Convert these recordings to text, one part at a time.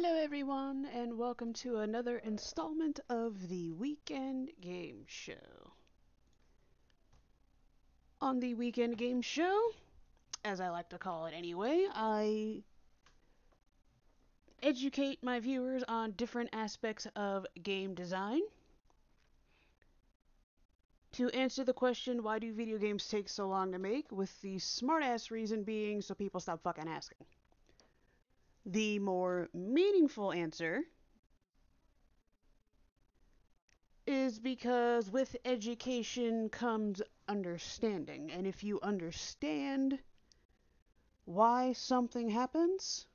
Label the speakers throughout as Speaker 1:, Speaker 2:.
Speaker 1: Hello, everyone, and welcome to another installment of the Weekend Game Show. On the Weekend Game Show, as I like to call it anyway, I educate my viewers on different aspects of game design. To answer the question, why do video games take so long to make, with the smartass reason being so people stop fucking asking. The more meaningful answer is because with education comes understanding. And if you understand why something happens,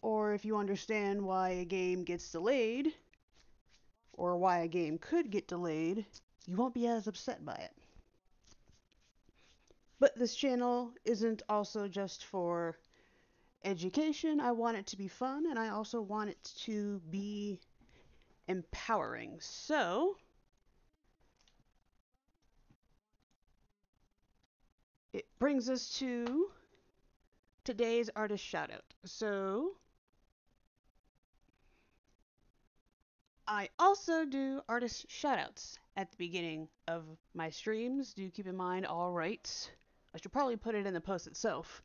Speaker 1: or if you understand why a game gets delayed, or why a game could get delayed, you won't be as upset by it. But this channel isn't also just for education. I want it to be fun, and I also want it to be empowering. So, it brings us to today's artist shoutout. So, I also do artist shoutouts at the beginning of my streams. Do keep in mind all rights. I should probably put it in the post itself.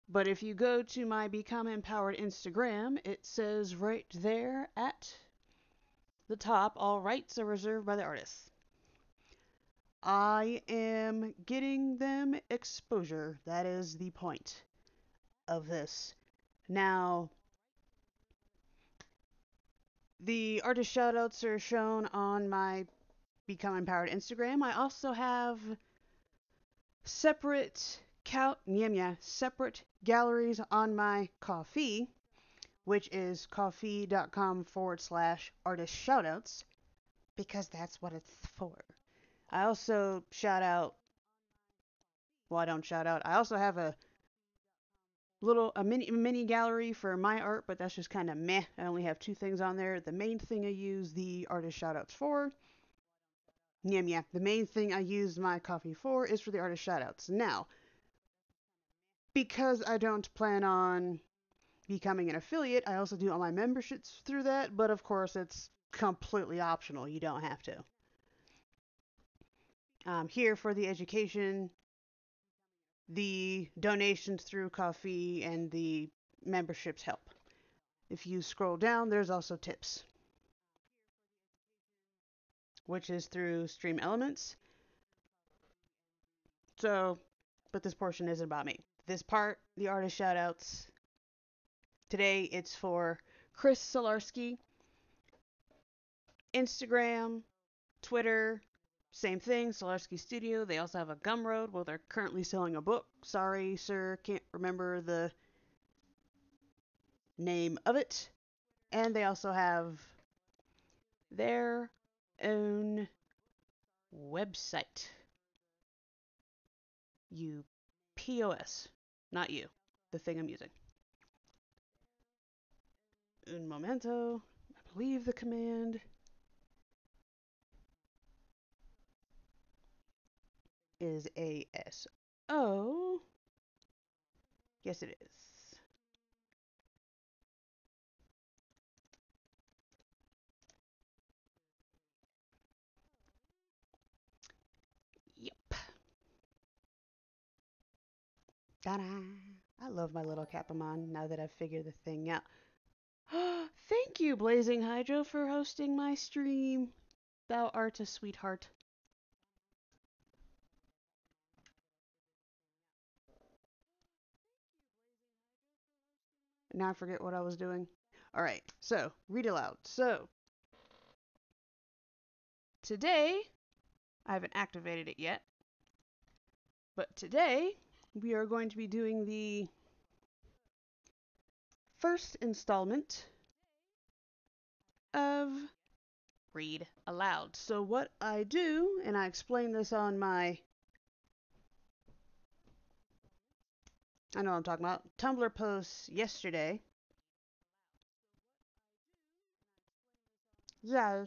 Speaker 1: But if you go to my Become Empowered Instagram, it says right there at the top, all rights are reserved by the artist. I am getting them exposure. That is the point of this. Now, the artist shoutouts are shown on my Become Empowered Instagram. I also have separate separate galleries on my Ko-fi, which is ko-fi.com/artist shoutouts, because that's what it's for. I also shout out, well, I don't shout out. I also have a mini gallery for my art, but that's just kind of meh. I only have two things on there. The main thing I use the artist shoutouts for. The main thing I use my Ko-fi for is for the artist shoutouts. Now, because I don't plan on becoming an affiliate, I also do all my memberships through that, but of course it's completely optional. You don't have to. Here for the education, the donations through Ko-fi, and the memberships help. If you scroll down, there's also tips, which is through Stream Elements. So, but this portion isn't about me. This part, the artist shoutouts, today it's for Chris Solarski, Instagram, Twitter, same thing, Solarski Studio. They also have a Gumroad. Well, they're currently selling a book. Sorry, sir, can't remember the name of it. And they also have their own website. You POS, not you, the thing I'm using. Un momento. I believe the command is ASO. Yes, it is. Yep. Ta-da! I love my little Capamon now that I've figured the thing out. Thank you, Blazing Hydro, for hosting my stream. Thou art a sweetheart. Now I forget what I was doing. Alright, so, read aloud. So, today, I haven't activated it yet, but today, we are going to be doing the first installment of Read Aloud. So what I do, and I explained this on my, I know what I'm talking about, Tumblr post yesterday. Yeah.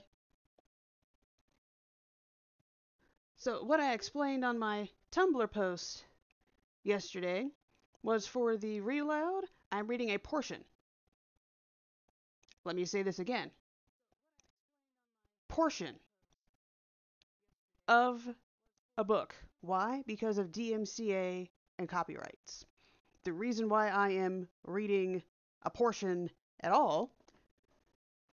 Speaker 1: So what I explained on my Tumblr post yesterday was for the read aloud, I'm reading a portion. Let me say this again. Portion of a book. Why? Because of DMCA and copyrights. The reason why I am reading a portion at all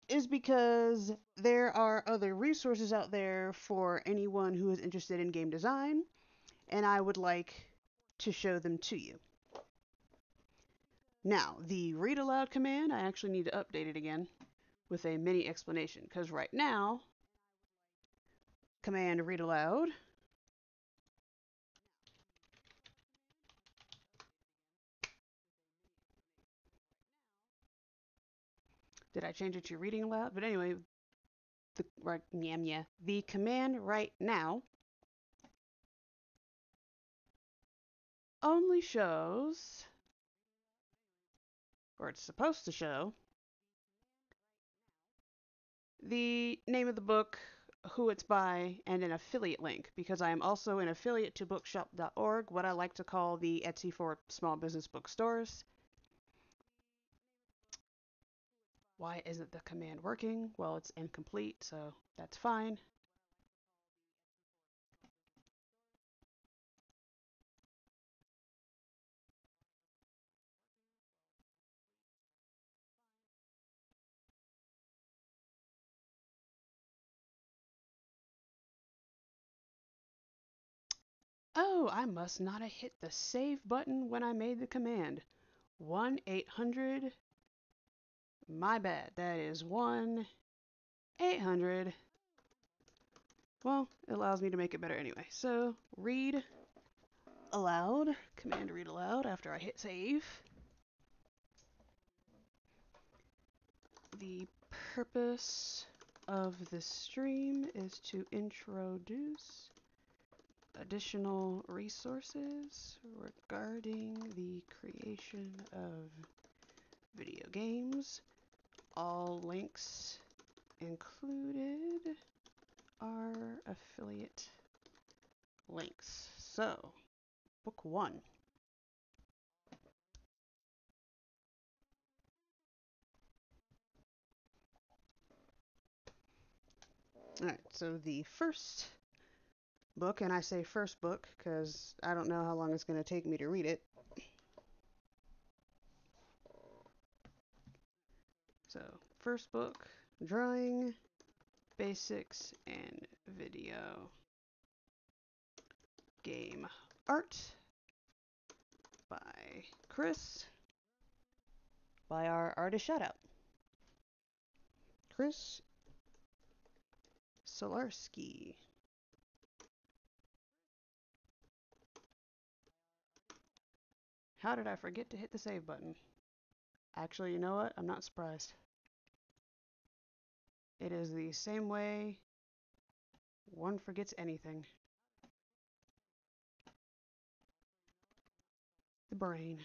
Speaker 1: is because there are other resources out there for anyone who is interested in game design, and I would like to show them to you. Now, the read aloud command, I actually need to update it again with a mini explanation, because right now, command read aloud did I change it to reading aloud? But anyway, the command right now only shows, or it's supposed to show, the name of the book, who it's by, and an affiliate link, because I am also an affiliate to bookshop.org, what I like to call the Etsy for small business bookstores. Why isn't the command working? Well, it's incomplete, so that's fine. Oh, I must not have hit the save button when I made the command. 1-800. My bad. That is 1-800. Well, it allows me to make it better anyway. So, read aloud. Command read aloud after I hit save. The purpose of this stream is to introduce additional resources regarding the creation of video games. All links included are affiliate links. So, book 1. Alright, so the first book, and I say first book because I don't know how long it's going to take me to read it. So, first book, Drawing Basics and Video Game Art by Chris, by our artist Shoutout, Chris Solarski. How did I forget to hit the save button? Actually, you know what? I'm not surprised. It is the same way one forgets anything. The brain.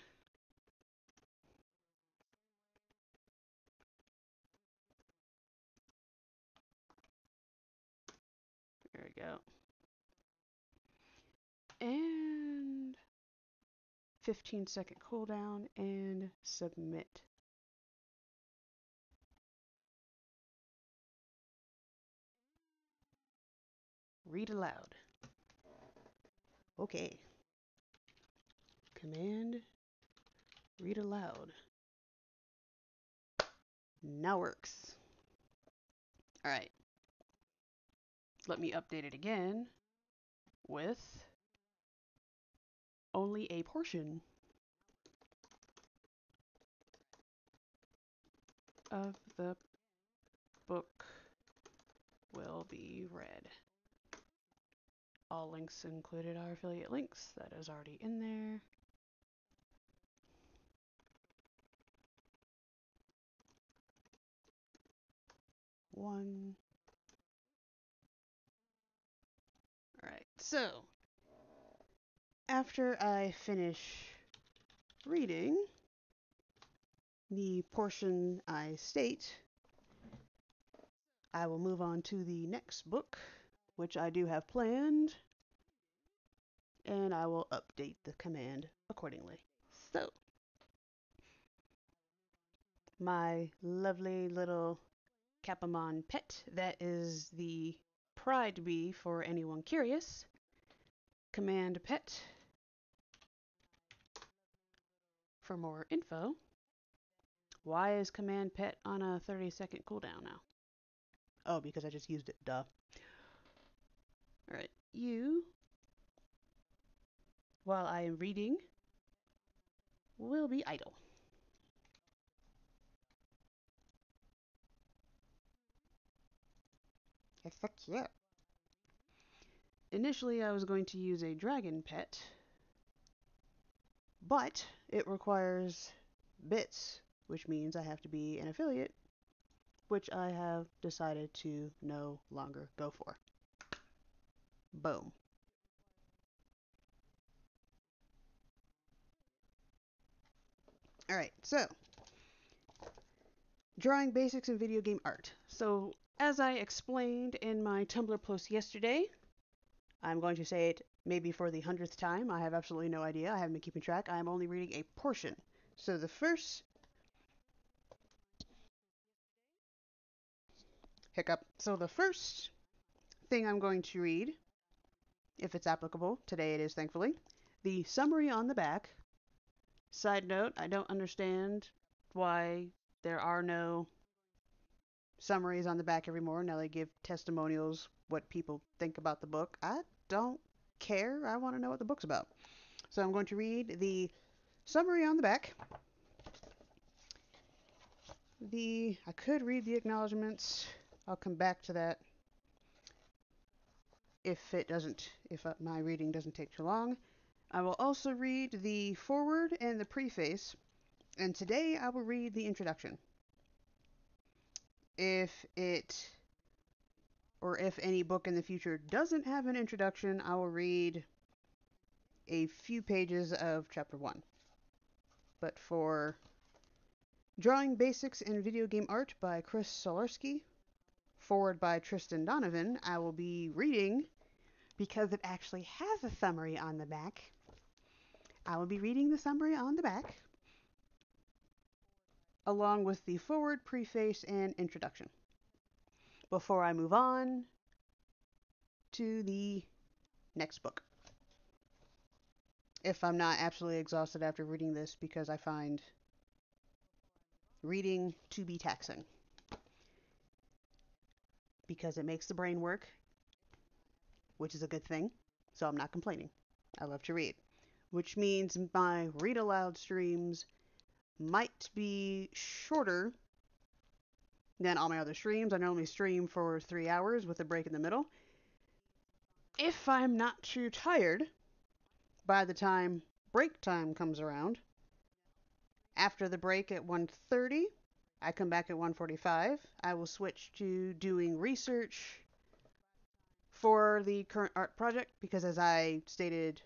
Speaker 1: There we go. And 15-second cooldown and submit. Read aloud. Okay. Command read aloud. Now works. Alright. Let me update it again with only a portion of the book will be read. All links included are affiliate links. That is already in there. One. Alright, so after I finish reading the portion I state, I will move on to the next book, which I do have planned, and I will update the command accordingly. So, my lovely little Capamon pet that is the Pride Bee for anyone curious. Command pet for more info. Why is command pet on a 30-second cooldown now? Oh, because I just used it, duh. Alright, you, while I am reading, will be idle. Heck yeah. Initially, I was going to use a dragon pet, but it requires bits, which means I have to be an affiliate, which I have decided to no longer go for. Boom. Alright, so drawing basics in video game art. So, as I explained in my Tumblr post yesterday, I'm going to say it maybe for the 100th time. I have absolutely no idea. I haven't been keeping track. I am only reading a portion. So the first hiccup. So the first thing I'm going to read, if it's applicable, today it is thankfully, the summary on the back. Side note, I don't understand why there are no summaries on the back anymore. Now they give testimonials, what people think about the book. I don't care. I want to know what the book's about. So I'm going to read the summary on the back. I could read the acknowledgments. I'll come back to that if my reading doesn't take too long. I will also read the foreword and the preface, and today I will read the introduction. If any book in the future doesn't have an introduction, I will read a few pages of chapter 1. But for Drawing Basics in Video Game Art by Chris Solarski, forward by Tristan Donovan, I will be reading, because it actually has a summary on the back, I will be reading the summary on the back, along with the forward, preface, and introduction. Before I move on to the next book. If I'm not absolutely exhausted after reading this, because I find reading to be taxing. Because it makes the brain work, which is a good thing, so I'm not complaining. I love to read. Which means my read aloud streams might be shorter than all my other streams. I normally stream for 3 hours with a break in the middle. If I'm not too tired by the time break time comes around, after the break at 1:30, I come back at 1:45. I will switch to doing research for the current art project because, as I stated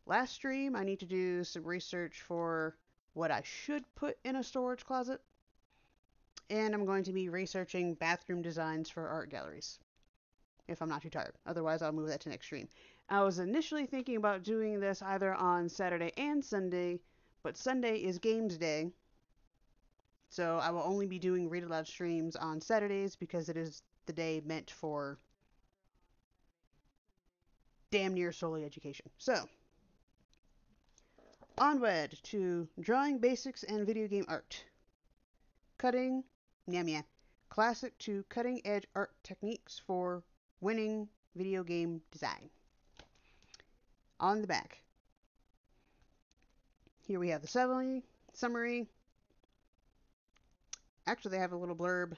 Speaker 1: last stream, I need to do some research for what I should put in a storage closet. And I'm going to be researching bathroom designs for art galleries, if I'm not too tired. Otherwise, I'll move that to next stream. I was initially thinking about doing this either on Saturday and Sunday, but Sunday is games day. So I will only be doing read aloud streams on Saturdays because it is the day meant for damn near solely education. So, onward to Drawing Basics and Video Game Art. Classic to cutting edge art techniques for winning video game design. On the back, here we have the summary. Actually, they have a little blurb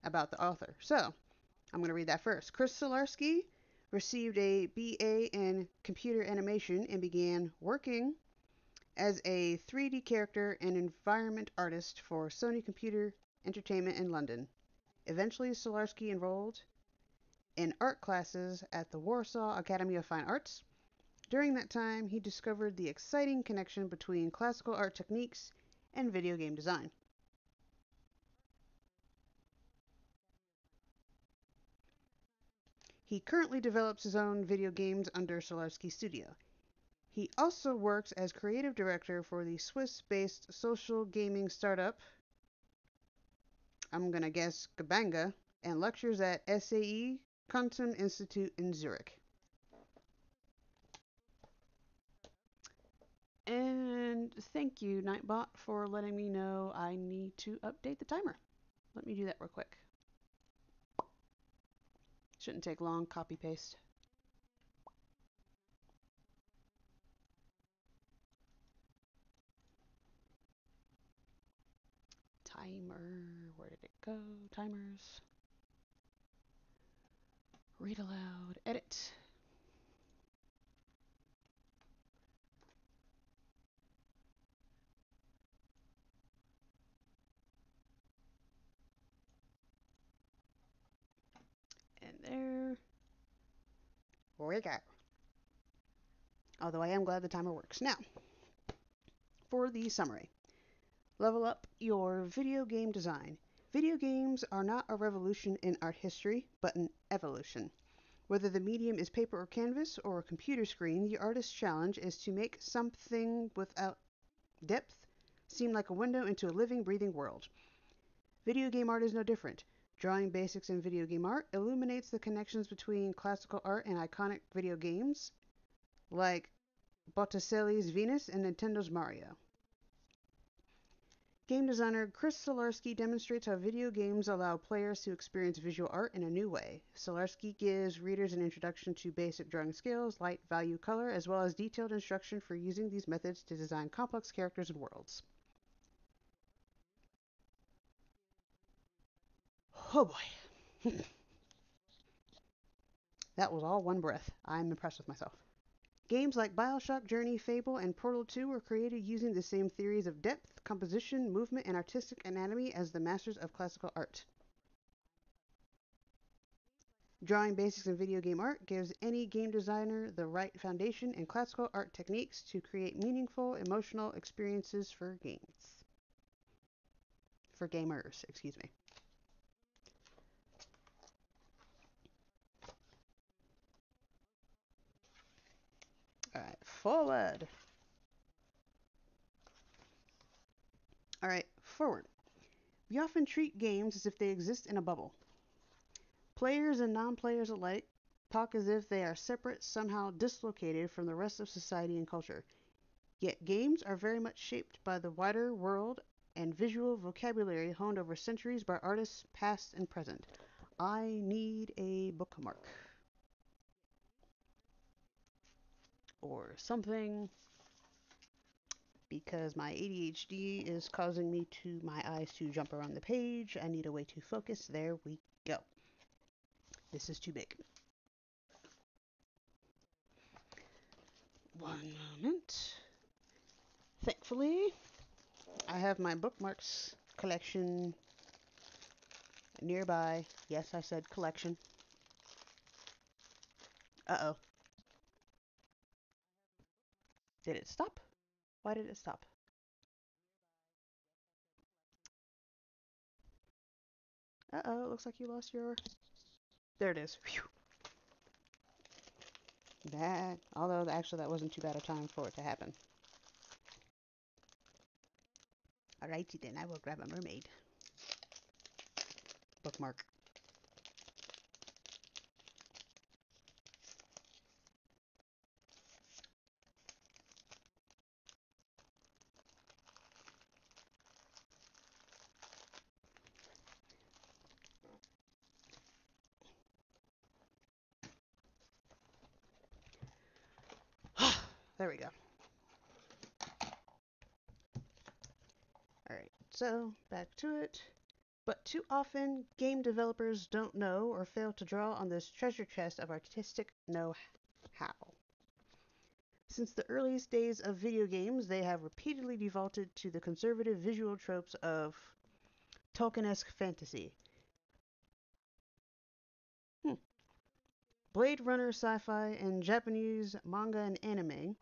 Speaker 1: about the author. So, I'm going to read that first. Chris Solarski received a BA in computer animation and began working as a 3D character and environment artist for Sony Computer Entertainment in London. Eventually, Solarski enrolled in art classes at the Warsaw Academy of Fine Arts. During that time, he discovered the exciting connection between classical art techniques and video game design. He currently develops his own video games under Solarski Studio. He also works as creative director for the Swiss-based social gaming startup, I'm gonna guess Gabanga, and lectures at SAE Quantum Institute in Zurich. And thank you, Nightbot, for letting me know I need to update the timer. Let me do that real quick. Shouldn't take long, copy paste. Timer, where did it go? Timers. Read aloud, edit. And there we go. Although I am glad the timer works. Now, for the summary. Level up your video game design. Video games are not a revolution in art history, but an evolution. Whether the medium is paper or canvas or a computer screen, the artist's challenge is to make something without depth seem like a window into a living, breathing world. Video game art is no different. Drawing basics in video game art illuminates the connections between classical art and iconic video games, like Botticelli's Venus and Nintendo's Mario. Game designer Chris Solarski demonstrates how video games allow players to experience visual art in a new way. Solarski gives readers an introduction to basic drawing skills, light, value, color, as well as detailed instruction for using these methods to design complex characters and worlds. Oh boy. That was all one breath. I'm impressed with myself. Games like BioShock, Journey, Fable, and Portal 2 were created using the same theories of depth, composition, movement, and artistic anatomy as the masters of classical art. Drawing basics in video game art gives any game designer the right foundation and classical art techniques to create meaningful, emotional experiences for games. For gamers, excuse me. Alright, forward. Alright, forward. We often treat games as if they exist in a bubble. Players and non-players alike talk as if they are separate, somehow dislocated from the rest of society and culture. Yet games are very much shaped by the wider world and visual vocabulary honed over centuries by artists past and present. I need a bookmark. Or something, because my ADHD is causing my eyes to jump around the page. I need a way to focus. There we go. This is too big. One moment. Thankfully, I have my bookmarks collection nearby. Yes, I said collection. Uh-oh. Did it stop? Why did it stop? Uh-oh, it looks like you lost your... There it is. Whew. Although actually that wasn't too bad a time for it to happen. Alrighty then, I will grab a mermaid. Bookmark. There we go. Alright, so back to it. But too often, game developers don't know or fail to draw on this treasure chest of artistic know-how. Since the earliest days of video games, they have repeatedly defaulted to the conservative visual tropes of Tolkien-esque fantasy. Blade Runner sci-fi and Japanese manga and anime,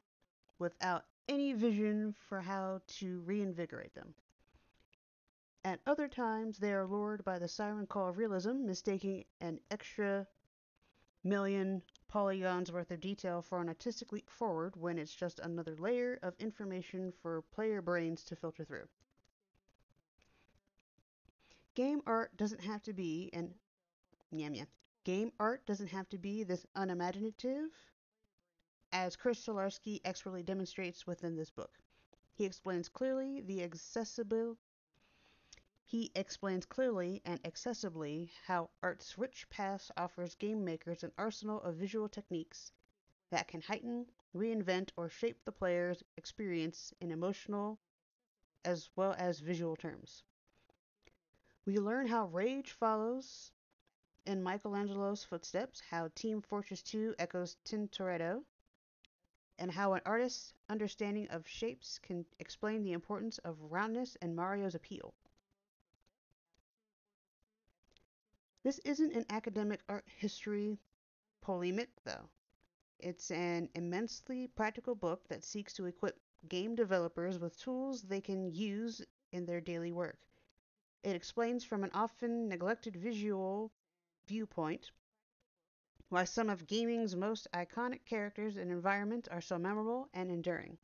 Speaker 1: without any vision for how to reinvigorate them. At other times, they are lured by the siren call of realism, mistaking an extra million polygons worth of detail for an artistic leap forward when it's just another layer of information for player brains to filter through. Game art doesn't have to be an yam yam. Game art doesn't have to be this unimaginative, as Chris Solarski expertly demonstrates within this book. He explains clearly the accessible He explains clearly and accessibly how art's rich past offers game makers an arsenal of visual techniques that can heighten, reinvent, or shape the player's experience in emotional as well as visual terms. We learn how Rage follows in Michelangelo's footsteps, how Team Fortress 2 echoes Tintoretto, and how an artist's understanding of shapes can explain the importance of roundness and Mario's appeal. This isn't an academic art history polemic, though. It's an immensely practical book that seeks to equip game developers with tools they can use in their daily work. It explains from an often neglected visual viewpoint why some of gaming's most iconic characters and environments are so memorable and enduring.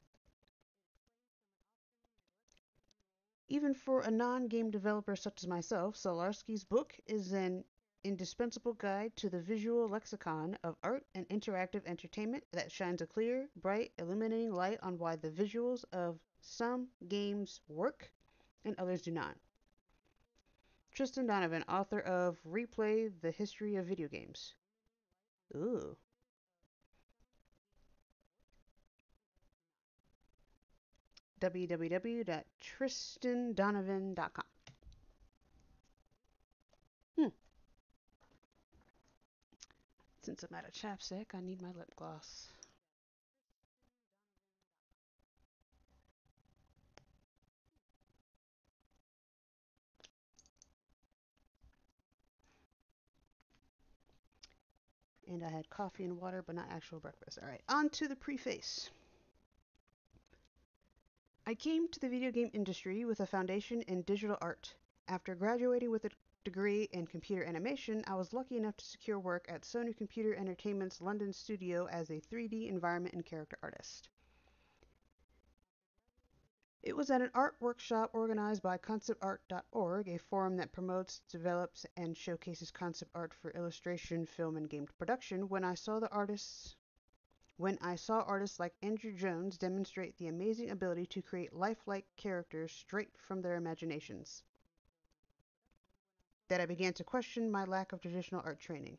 Speaker 1: Even for a non-game developer such as myself, Solarski's book is an indispensable guide to the visual lexicon of art and interactive entertainment that shines a clear, bright, illuminating light on why the visuals of some games work and others do not. Tristan Donovan, author of Replay the History of Video Games. Ooh. www.tristandonovan.com. Hmm. Since I'm out of chapstick, I need my lip gloss. And I had coffee and water, but not actual breakfast. All right, on to the preface. I came to the video game industry with a foundation in digital art. After graduating with a degree in computer animation, I was lucky enough to secure work at Sony Computer Entertainment's London studio as a 3D environment and character artist. It was at an art workshop organized by conceptart.org, a forum that promotes, develops, and showcases concept art for illustration, film, and game production, when I saw artists like Andrew Jones demonstrate the amazing ability to create lifelike characters straight from their imaginations, that I began to question my lack of traditional art training.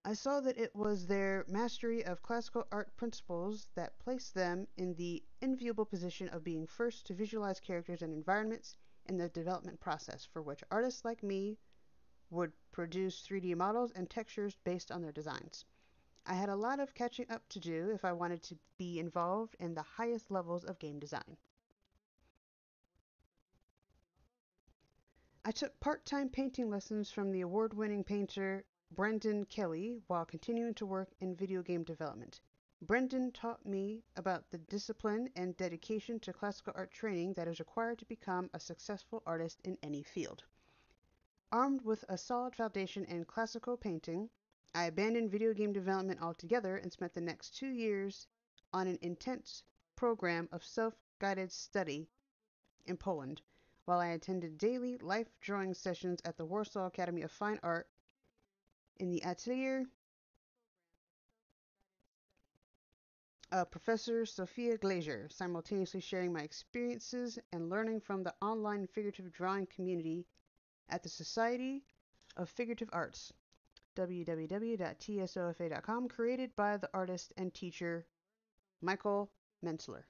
Speaker 1: I saw that it was their mastery of classical art principles that placed them in the enviable position of being first to visualize characters and environments in the development process, for which artists like me would produce 3D models and textures based on their designs. I had a lot of catching up to do if I wanted to be involved in the highest levels of game design. I took part-time painting lessons from the award-winning painter Brendan Kelly while continuing to work in video game development. Brendan taught me about the discipline and dedication to classical art training that is required to become a successful artist in any field. Armed with a solid foundation in classical painting, I abandoned video game development altogether and spent the next 2 years on an intense program of self-guided study in Poland, while I attended daily life drawing sessions at the Warsaw Academy of Fine Art in the atelier of Professor Sophia Glazier, simultaneously sharing my experiences and learning from the online figurative drawing community at the Society of Figurative Arts, www.tsofa.com, created by the artist and teacher Michael Mentler.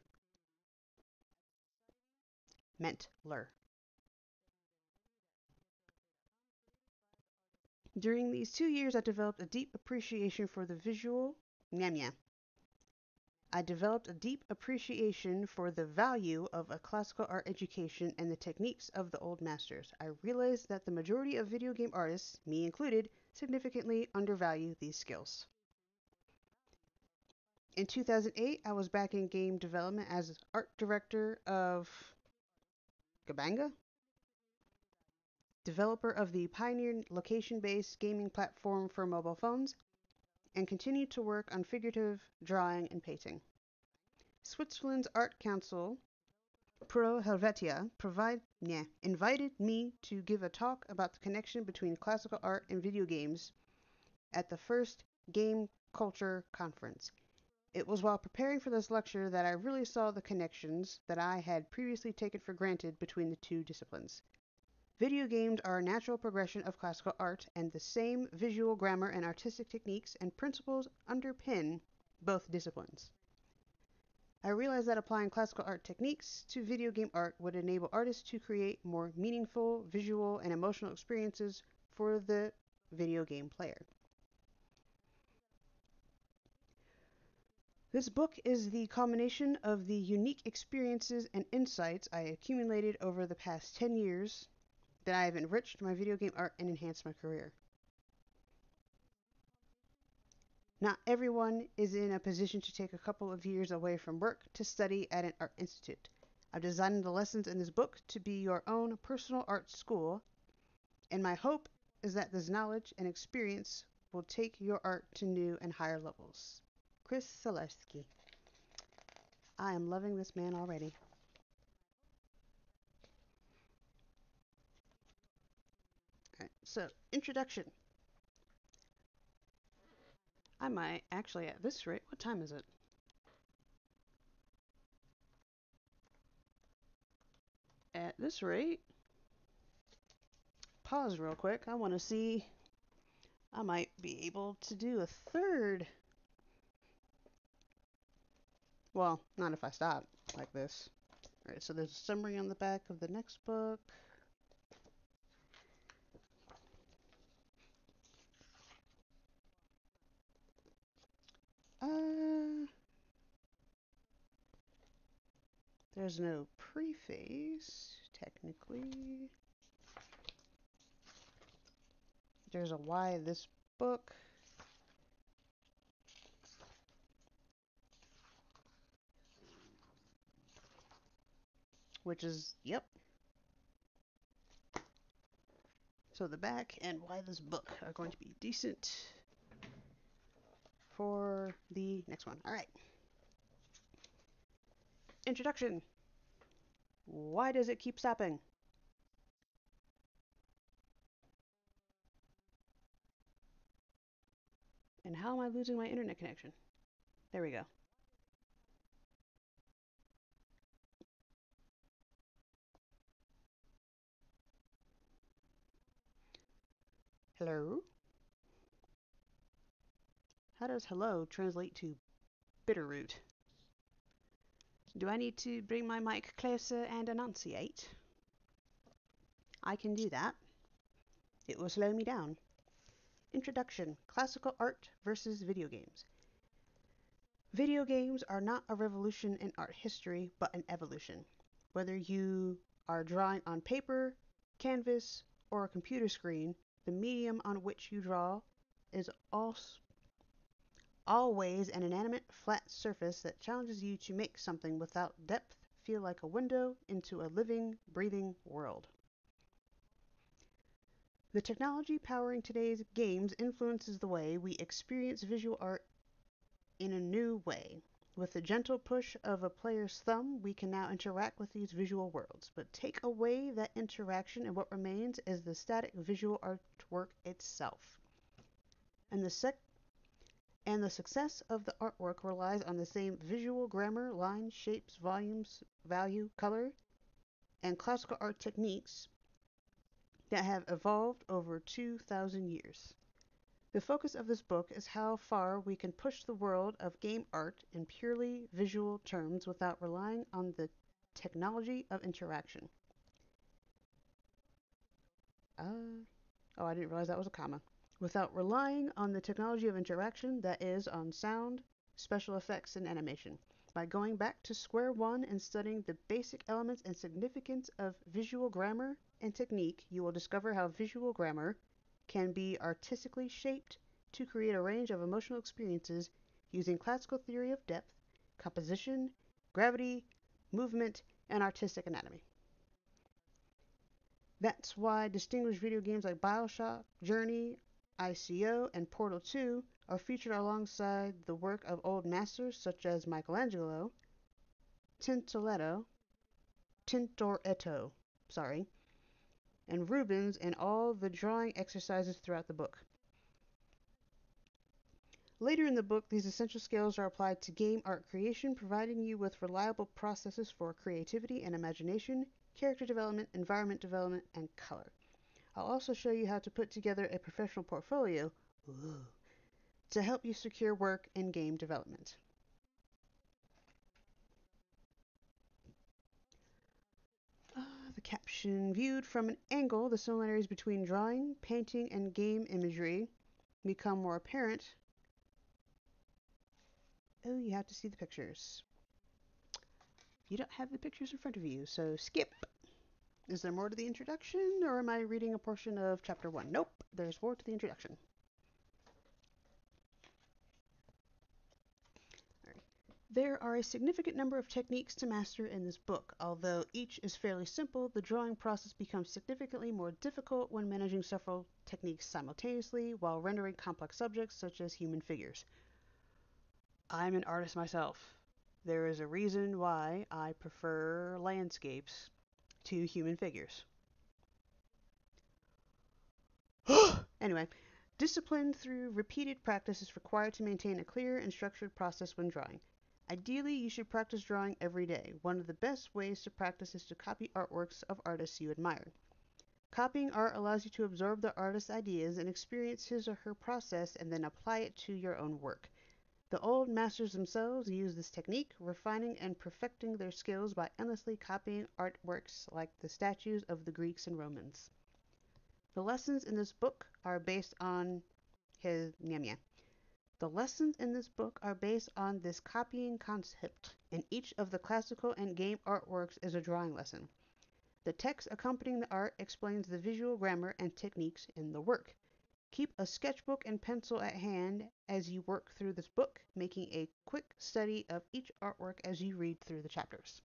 Speaker 1: During these 2 years, I developed a deep appreciation for the visual. Nyam nyam. I developed a deep appreciation for the value of a classical art education and the techniques of the old masters. I realized that the majority of video game artists, me included, significantly undervalue these skills. In 2008, I was back in game development as art director of Gabanga, developer of the pioneer location-based gaming platform for mobile phones, and continued to work on figurative drawing and painting. Switzerland's Art Council, Pro Helvetia, invited me to give a talk about the connection between classical art and video games at the first Game Culture Conference. It was while preparing for this lecture that I really saw the connections that I had previously taken for granted between the two disciplines. Video games are a natural progression of classical art, and the same visual grammar and artistic techniques and principles underpin both disciplines. I realized that applying classical art techniques to video game art would enable artists to create more meaningful visual and emotional experiences for the video game player. This book is the culmination of the unique experiences and insights I accumulated over the past 10 years that I have enriched my video game art and enhanced my career. Not everyone is in a position to take a couple of years away from work to study at an art institute. I've designed the lessons in this book to be your own personal art school, and my hope is that this knowledge and experience will take your art to new and higher levels. Chris Solarski. I am loving this man already. Alright, so introduction. I might actually, at this rate, what time is it? At this rate, pause real quick. I want to see, I might be able to do a third. Well, not if I stop like this. Alright, so there's a summary on the back of the next book. There's no preface, technically. There's a why this book. Which is, yep. So the back and why this book are going to be decent for the next one. Alright. Introduction. Why does it keep stopping? And how am I losing my internet connection? There we go. Hello? How does hello translate to bitterroot? Do I need to bring my mic closer and enunciate? I can do that. It will slow me down. Introduction. Classical art versus video games. Video games are not a revolution in art history, but an evolution. Whether you are drawing on paper, canvas, or a computer screen, the medium on which you draw is always an inanimate, flat surface that challenges you to make something without depth feel like a window into a living, breathing world. The technology powering today's games influences the way we experience visual art in a new way. With the gentle push of a player's thumb, we can now interact with these visual worlds, but take away that interaction and what remains is the static visual artwork itself. And the success of the artwork relies on the same visual grammar, lines, shapes, volumes, value, color, and classical art techniques that have evolved over 2,000 years. The focus of this book is how far we can push the world of game art in purely visual terms without relying on the technology of interaction. I didn't realize that was a comma. Without relying on the technology of interaction, that is, on sound, special effects, and animation. By going back to square one and studying the basic elements and significance of visual grammar and technique, you will discover how visual grammar can be artistically shaped to create a range of emotional experiences using classical theory of depth, composition, gravity, movement, and artistic anatomy. That's why distinguished video games like BioShock, Journey, ICO, and Portal 2 are featured alongside the work of old masters such as Michelangelo, Tintoretto, Tintoretto, sorry, and Rubens in all the drawing exercises throughout the book. Later in the book, these essential skills are applied to game art creation, providing you with reliable processes for creativity and imagination, character development, environment development, and color. I'll also show you how to put together a professional portfolio to help you secure work in game development. The caption, viewed from an angle, the similarities between drawing, painting, and game imagery become more apparent. Oh, you have to see the pictures. You don't have the pictures in front of you, so skip. Is there more to the introduction, or am I reading a portion of chapter 1? Nope, there's more to the introduction. There are a significant number of techniques to master in this book. Although each is fairly simple, the drawing process becomes significantly more difficult when managing several techniques simultaneously while rendering complex subjects such as human figures. I'm an artist myself. There is a reason why I prefer landscapes to human figures. Anyway, discipline through repeated practice is required to maintain a clear and structured process when drawing. Ideally, you should practice drawing every day. One of the best ways to practice is to copy artworks of artists you admire. Copying art allows you to absorb the artist's ideas and experience his or her process and then apply it to your own work. The old masters themselves used this technique, refining and perfecting their skills by endlessly copying artworks like the statues of the Greeks and Romans. The lessons in this book are based on his The lessons in this book are based on this copying concept, and each of the classical and game artworks is a drawing lesson. The text accompanying the art explains the visual grammar and techniques in the work. Keep a sketchbook and pencil at hand as you work through this book, making a quick study of each artwork as you read through the chapters.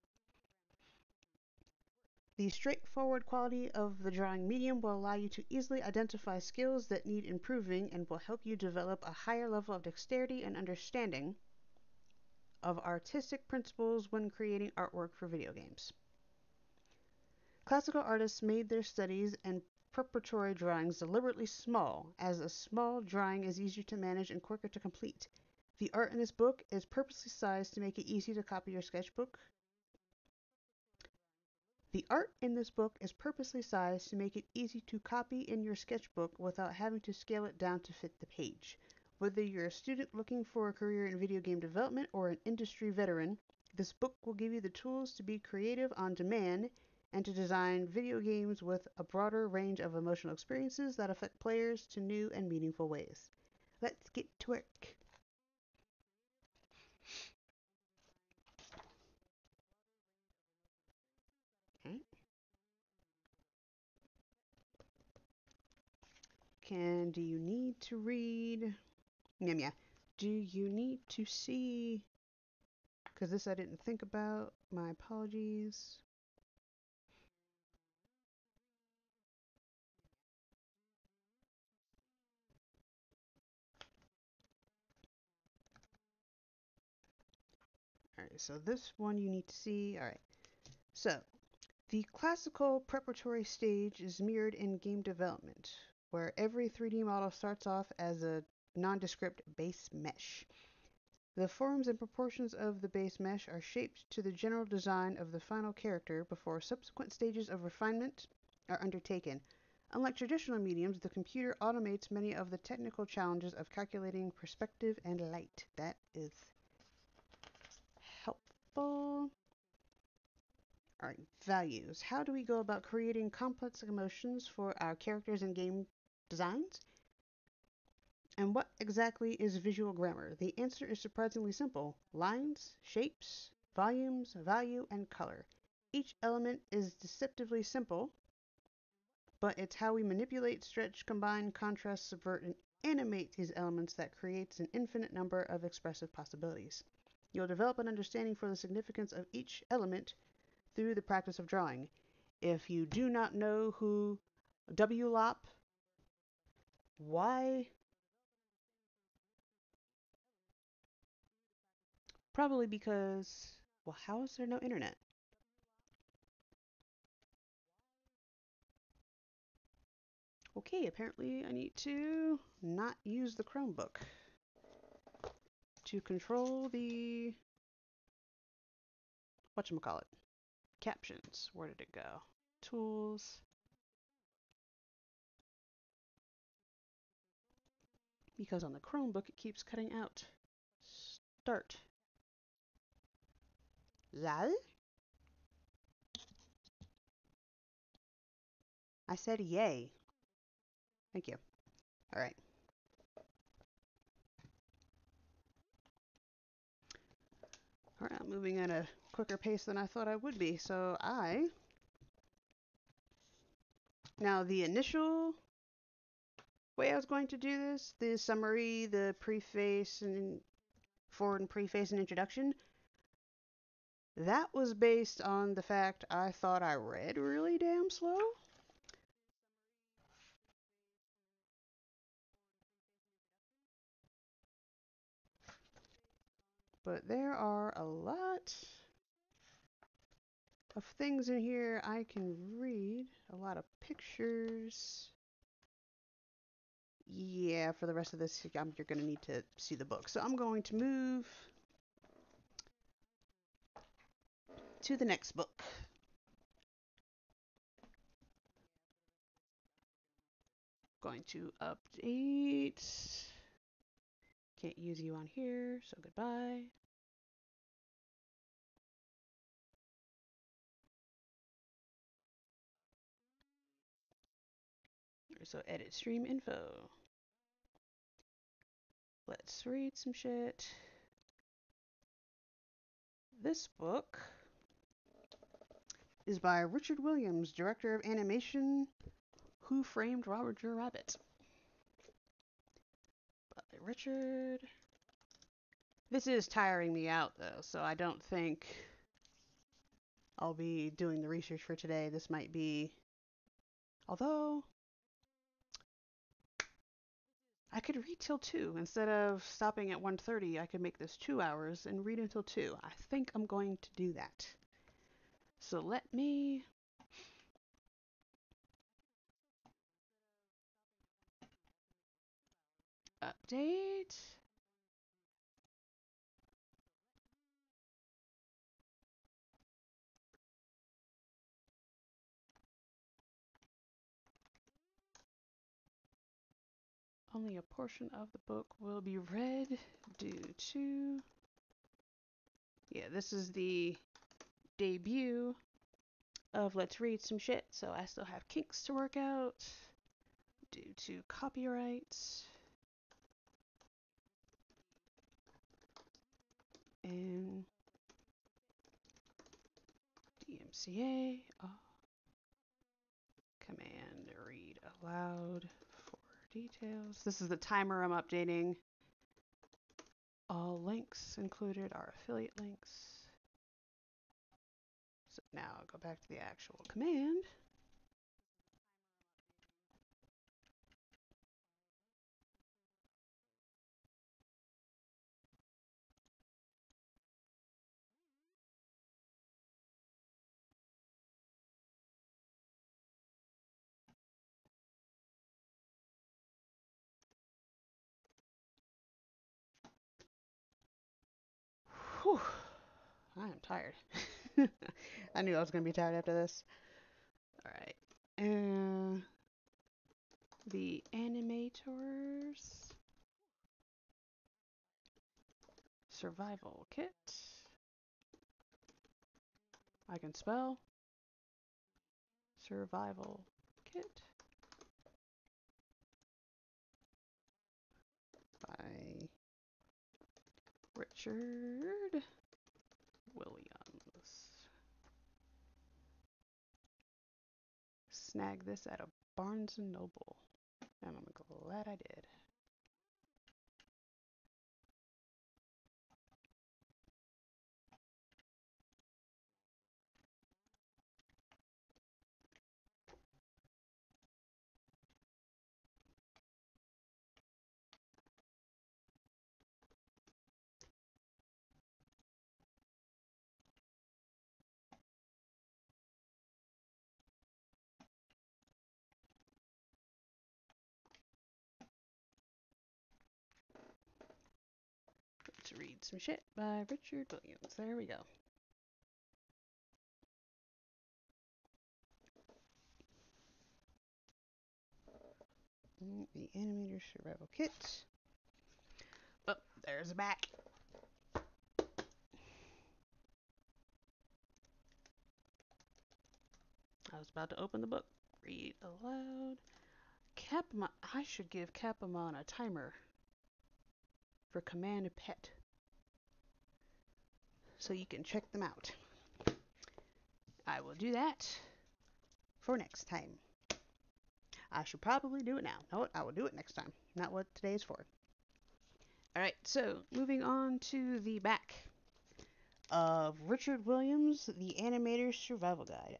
Speaker 1: The straightforward quality of the drawing medium will allow you to easily identify skills that need improving and will help you develop a higher level of dexterity and understanding of artistic principles when creating artwork for video games. Classical artists made their studies and preparatory drawings deliberately small, as a small drawing is easier to manage and quicker to complete. The art in this book is purposely sized to make it easy to copy your sketchbook. The art in this book is purposely sized to make it easy to copy in your sketchbook without having to scale it down to fit the page. Whether you're a student looking for a career in video game development or an industry veteran, this book will give you the tools to be creative on demand and to design video games with a broader range of emotional experiences that affect players to new and meaningful ways. Let's get to work. Okay. Do you need to read? Yeah. Do you need to see? Because this I didn't think about. My apologies. Alright, so this one you need to see. Alright, so the classical preparatory stage is mirrored in game development, where every 3D model starts off as a nondescript base mesh. The forms and proportions of the base mesh are shaped to the general design of the final character before subsequent stages of refinement are undertaken. Unlike traditional mediums, the computer automates many of the technical challenges of calculating perspective and light. That is helpful. Alright, values. How do we go about creating complex emotions for our characters in game designs? And what exactly is visual grammar? The answer is surprisingly simple. Lines, shapes, volumes, value, and color. Each element is deceptively simple, but it's how we manipulate, stretch, combine, contrast, subvert, and animate these elements that creates an infinite number of expressive possibilities. You'll develop an understanding for the significance of each element through the practice of drawing. If you do not know who WLOP Why? Probably because, well, how is there no internet? Okay, apparently I need to not use the Chromebook to control the whatchamacallit, captions. Where did it go? Tools. Because on the Chromebook it keeps cutting out. Start. Zal? I said yay. Thank you. All right. All right, I'm moving at a quicker pace than I thought I would be. So now the initial way I was going to do this, the summary, the preface and forward and preface and introduction, that was based on the fact I thought I read really damn slow. But there are a lot of things in here I can read, a lot of pictures. Yeah, for the rest of this, you're going to need to see the book. So I'm going to move to the next book. Going to update. Can't use you on here, so goodbye. So edit stream info. Let's read some shit. This book is by Richard Williams, director of animation, Who Framed Roger Rabbit. By Richard. This is tiring me out though, so I don't think I'll be doing the research for today. This might be, although I could read till 2 instead of stopping at 1:30. I could make this 2 hours and read until 2. I think I'm going to do that. So let me update. Only a portion of the book will be read due to... Yeah, this is the debut of Let's Read Some Shit, so I still have kinks to work out due to copyrights and DMCA. Command read aloud for details. This is the timer I'm updating. All links included are affiliate links. So now I'll go back to the actual command. Whew. I am tired. I knew I was going to be tired after this. All right. The Animator's Survival Kit. I can spell. Survival Kit. By Richard Williams. Snag this at a Barnes & Noble. And I'm glad I did. read some shit by Richard Williams. There we go. The Animator Survival Kit. Oh, there's the back. I was about to open the book. Read aloud. Capamon. I should give Capamon a timer for command pet so you can check them out. I will do that for next time. I should probably do it now. No, I will do it next time. Not what today's for. Alright, so moving on to the back of Richard Williams, The Animator's Survival Guide,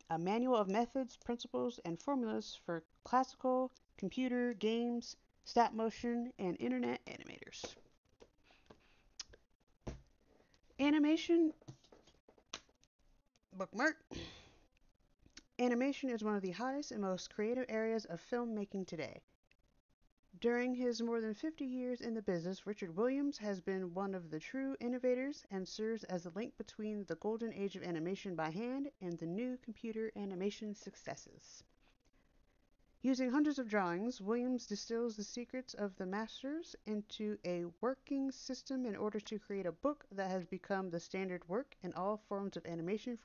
Speaker 1: a manual of methods, principles, and formulas for classical, computer, games, stop motion, and internet animators. Animation bookmark. Animation is one of the hottest and most creative areas of filmmaking today. During his more than 50 years in the business, Richard Williams has been one of the true innovators and serves as the link between the golden age of animation by hand and the new computer animation successes. Using hundreds of drawings, Williams distills the secrets of the masters into a working system in order to create a book that has become the standard work in all forms of animation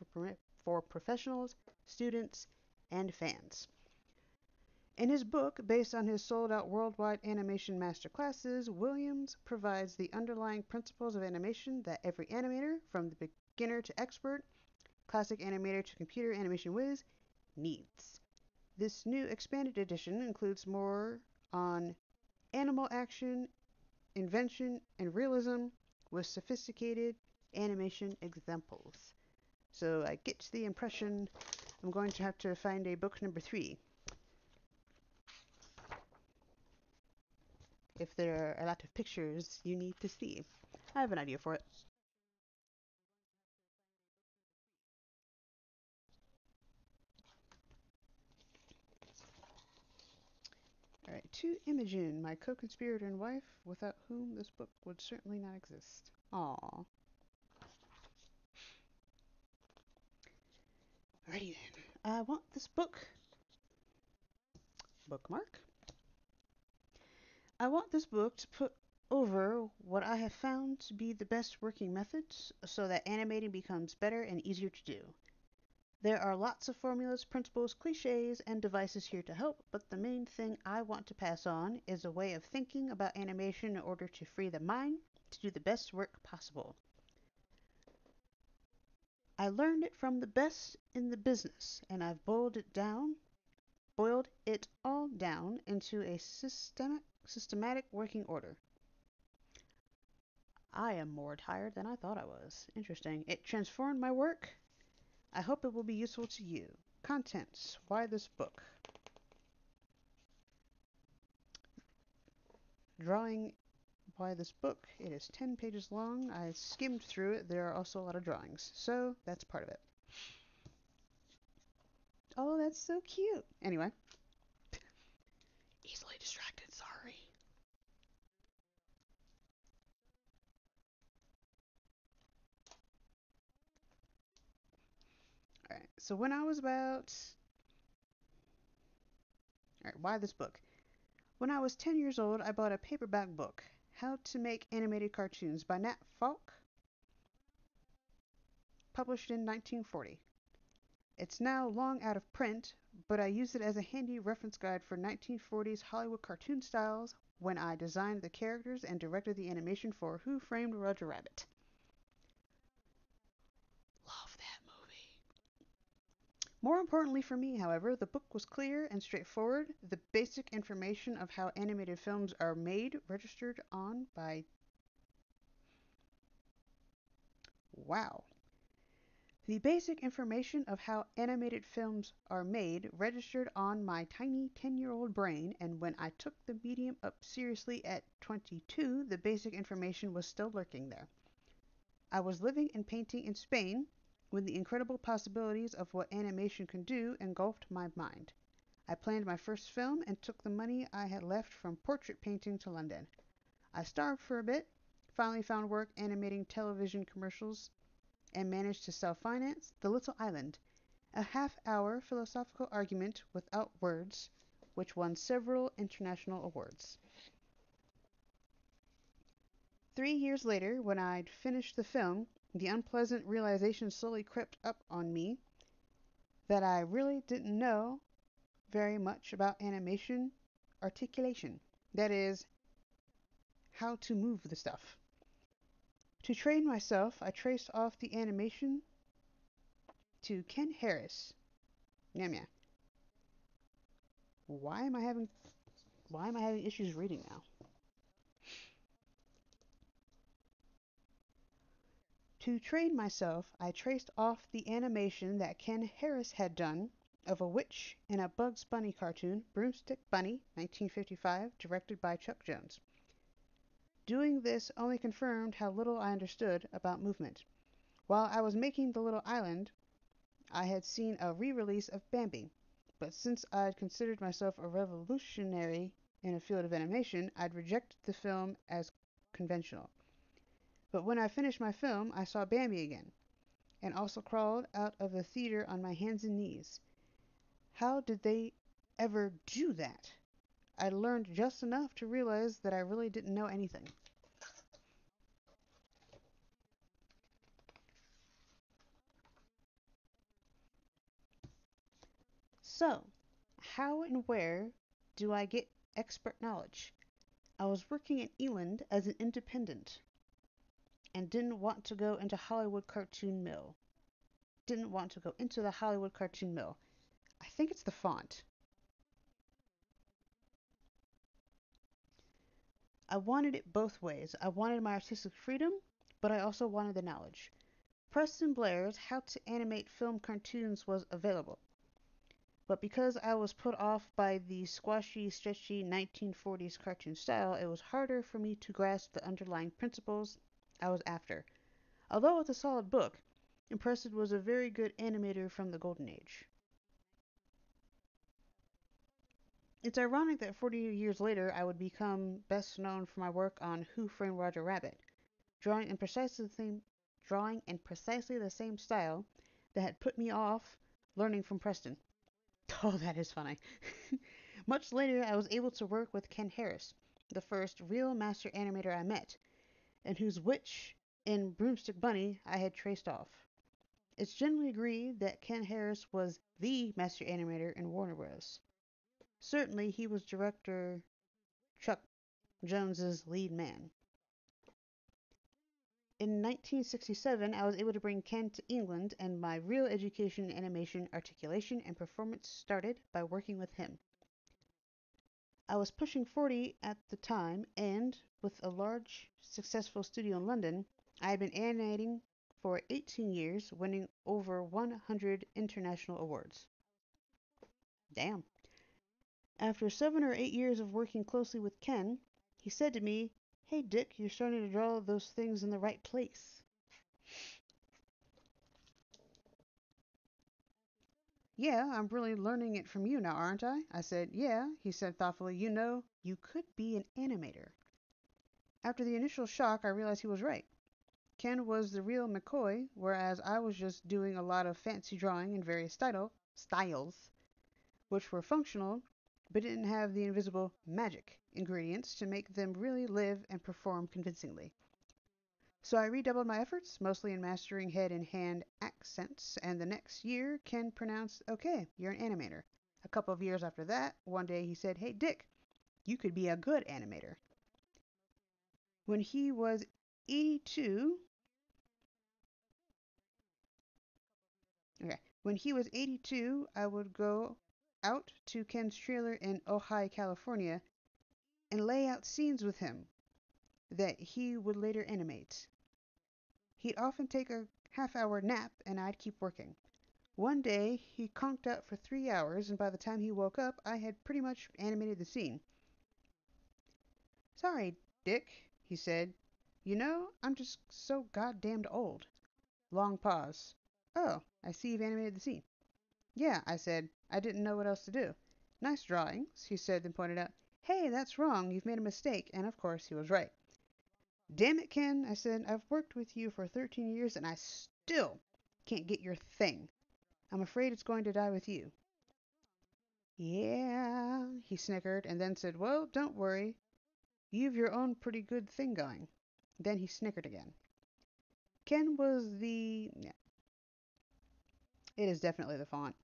Speaker 1: for professionals, students, and fans. In his book, based on his sold-out worldwide animation masterclasses, Williams provides the underlying principles of animation that every animator, from the beginner to expert, classic animator to computer animation whiz, needs. This new expanded edition includes more on animal action, invention, and realism with sophisticated animation examples. So I get the impression I'm going to have to find a book number 3. If there are a lot of pictures you need to see. I have an idea for it. Alright, to Imogen, my co-conspirator and wife, without whom this book would certainly not exist. Aww. Alrighty then. I want this book. Bookmark. I want this book to put over what I have found to be the best working methods so that animating becomes better and easier to do. There are lots of formulas, principles, cliches, and devices here to help, but the main thing I want to pass on is a way of thinking about animation in order to free the mind to do the best work possible. I learned it from the best in the business, and I've boiled it all down into a systematic working order. I am more tired than I thought I was. Interesting. It transformed my work. I hope it will be useful to you. Contents. Why this book? Drawing. Why this book? It is 10 pages long. I skimmed through it. There are also a lot of drawings. So that's part of it. Oh, that's so cute. Anyway. Easily distracted. Sorry. Alright. So when I was about... Alright, why this book? When I was 10 years old, I bought a paperback book, How to Make Animated Cartoons by Nat Falk, published in 1940. It's now long out of print, but I used it as a handy reference guide for 1940s Hollywood cartoon styles when I designed the characters and directed the animation for Who Framed Roger Rabbit. Love that movie. More importantly for me, however, the book was clear and straightforward. The basic information of how animated films are made registered on by... Wow. The basic information of how animated films are made registered on my tiny 10-year-old brain, and when I took the medium up seriously at 22, the basic information was still lurking there. I was living and painting in Spain when the incredible possibilities of what animation can do engulfed my mind. I planned my first film and took the money I had left from portrait painting to London. I starved for a bit, finally found work animating television commercials, and managed to self-finance The Little Island, a half-hour philosophical argument without words, which won several international awards. 3 years later, when I'd finished the film, the unpleasant realization slowly crept up on me that I really didn't know very much about animation articulation. That is, how to move the stuff. To train myself, I traced off the animation to Ken Harris. Yeah, yeah. Why am I having issues reading now? To train myself, I traced off the animation that Ken Harris had done of a witch in a Bugs Bunny cartoon, Broomstick Bunny, 1955, directed by Chuck Jones. Doing this only confirmed how little I understood about movement. While I was making The Little Island, I had seen a re-release of Bambi, but since I'd considered myself a revolutionary in a field of animation, I'd rejected the film as conventional. But when I finished my film, I saw Bambi again, and also crawled out of the theater on my hands and knees. How did they ever do that? I learned just enough to realize that I really didn't know anything. So, how and where do I get expert knowledge? I was working at Eland as an independent and didn't want to go into Hollywood Cartoon Mill. Didn't want to go into the Hollywood Cartoon Mill. I think it's the font. I wanted it both ways. I wanted my artistic freedom, but I also wanted the knowledge. Preston Blair's How to Animate Film Cartoons was available, but because I was put off by the squashy, stretchy 1940s cartoon style, it was harder for me to grasp the underlying principles I was after. Although it's a solid book, and Preston was a very good animator from the Golden Age. It's ironic that 40 years later I would become best known for my work on Who Framed Roger Rabbit, drawing in precisely the same style that had put me off learning from Preston. Oh, that is funny. Much later, I was able to work with Ken Harris, the first real master animator I met, and whose witch in Broomstick Bunny I had traced off. It's generally agreed that Ken Harris was the master animator in Warner Bros. Certainly, he was director Chuck Jones's lead man. In 1967, I was able to bring Ken to England, and my real education in animation, articulation, and performance started by working with him. I was pushing 40 at the time, and with a large, successful studio in London, I had been animating for 18 years, winning over 100 international awards. Damn. After 7 or 8 years of working closely with Ken, he said to me, "Hey Dick, you're starting to draw those things in the right place." "Yeah, I'm really learning it from you now, aren't I?" I said, "Yeah." He said thoughtfully, "You know, you could be an animator." After the initial shock, I realized he was right. Ken was the real McCoy, whereas I was just doing a lot of fancy drawing in various styles, which were functional, but didn't have the invisible magic ingredients to make them really live and perform convincingly. So I redoubled my efforts, mostly in mastering head and hand accents, and the next year Ken pronounced, "Okay, you're an animator." A couple of years after that, one day he said, "Hey Dick, you could be a good animator." When he was 82, when he was 82, I would go out to Ken's trailer in Ojai, California, and lay out scenes with him that he would later animate. He'd often take a half-hour nap, and I'd keep working. One day, he conked out for 3 hours, and by the time he woke up, I had pretty much animated the scene. "Sorry, Dick," he said. "You know, I'm just so goddamned old." Long pause. "Oh, I see you've animated the scene." "Yeah," I said. I didn't know what else to do. "Nice drawings," he said, then pointed out, "Hey, that's wrong. You've made a mistake." And of course, he was right. Damn it, Ken, I said, I've worked with you for 13 years and I still can't get your thing. I'm afraid it's going to die with you. Yeah, he snickered and then said, well, don't worry. You've your own pretty good thing going. Then he snickered again. Ken was the. Yeah, it is definitely the font.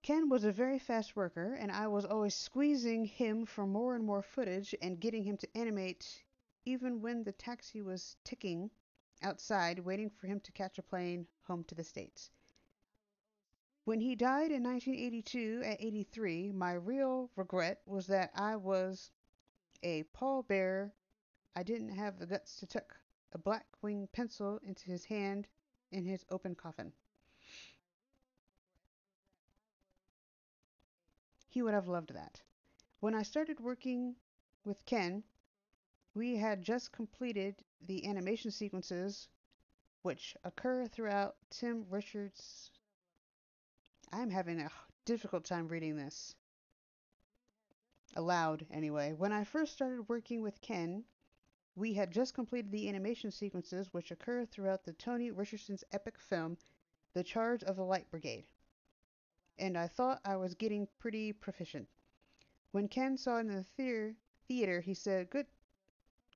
Speaker 1: Ken was a very fast worker, and I was always squeezing him for more and more footage and getting him to animate, even when the taxi was ticking outside, waiting for him to catch a plane home to the States. When he died in 1982 at 83, my real regret was that I was a pallbearer. I didn't have the guts to tuck a black wing pencil into his hand in his open coffin. He would have loved that. When I started working with Ken, we had just completed the animation sequences which occur throughout Tim Richards'. I'm having a difficult time reading this. Aloud, anyway. When I first started working with Ken, we had just completed the animation sequences which occur throughout the Tony Richardson's epic film, The Charge of the Light Brigade, and I thought I was getting pretty proficient. When Ken saw it in the theater, he said, good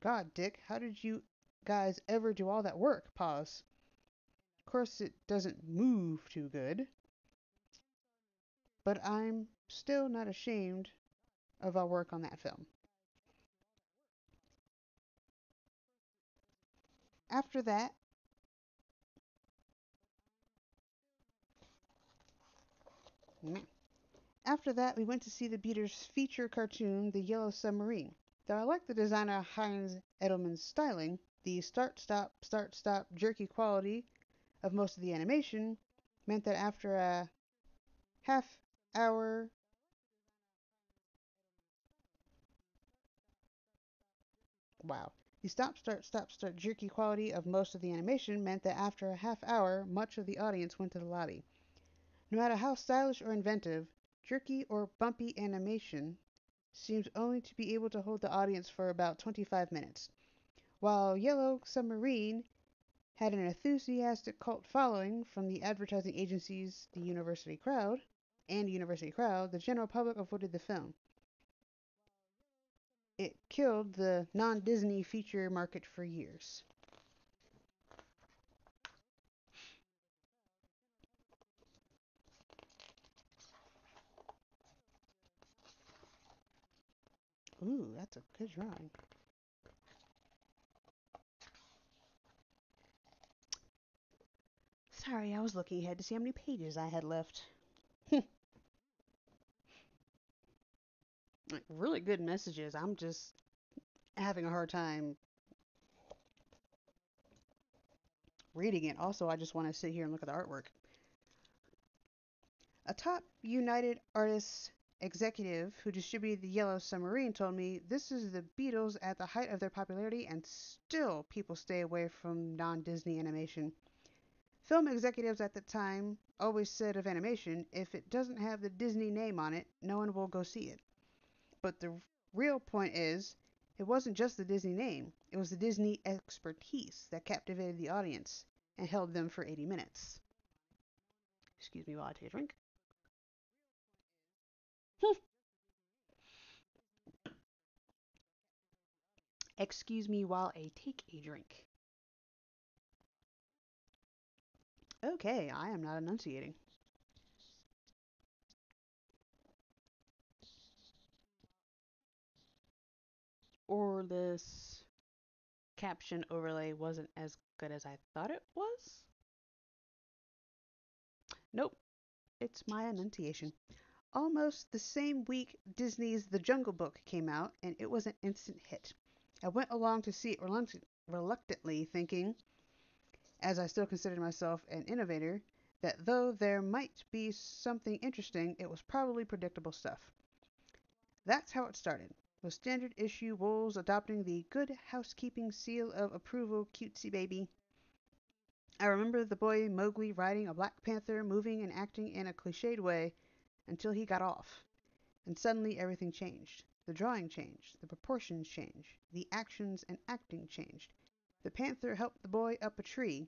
Speaker 1: God, Dick, how did you guys ever do all that work? Pause. Of course, it doesn't move too good, but I'm still not ashamed of our work on that film. After that, After that, we went to see the Beaters' feature cartoon, The Yellow Submarine. Though I liked the designer Heinz Edelman's styling, the start, stop, jerky quality of most of the animation meant that after a half hour. Wow. The start, jerky quality of most of the animation meant that after a half hour, much of the audience went to the lobby. No matter how stylish or inventive, jerky or bumpy animation seemed only to be able to hold the audience for about 25 minutes. While Yellow Submarine had an enthusiastic cult following from the advertising agencies, University Crowd, the general public avoided the film. It killed the non-Disney feature market for years. Ooh, that's a good drawing. Sorry, I was looking ahead to see how many pages I had left. Like, really good messages. I'm just having a hard time reading it. Also, I just want to sit here and look at the artwork. A top United Artists executive who distributed the Yellow Submarine told me this is the Beatles at the height of their popularity and still people stay away from non-Disney animation. Film executives at the time always said of animation, if it doesn't have the Disney name on it, no one will go see it. But the real point is, it wasn't just the Disney name, it was the Disney expertise that captivated the audience and held them for 80 minutes. Excuse me while I take a drink. Excuse me while I take a drink. Okay, I am not enunciating. Or this caption overlay wasn't as good as I thought it was? Nope, it's my enunciation. Almost the same week Disney's The Jungle Book came out, and it was an instant hit. I went along to see it reluctantly, thinking, as I still considered myself an innovator, that though there might be something interesting, it was probably predictable stuff. That's how it started, with standard issue wolves adopting the good housekeeping seal of approval cutesy baby. I remember the boy Mowgli riding a black panther, moving and acting in a cliched way until he got off, and suddenly everything changed. The drawing changed, the proportions changed, the actions and acting changed. The panther helped the boy up a tree,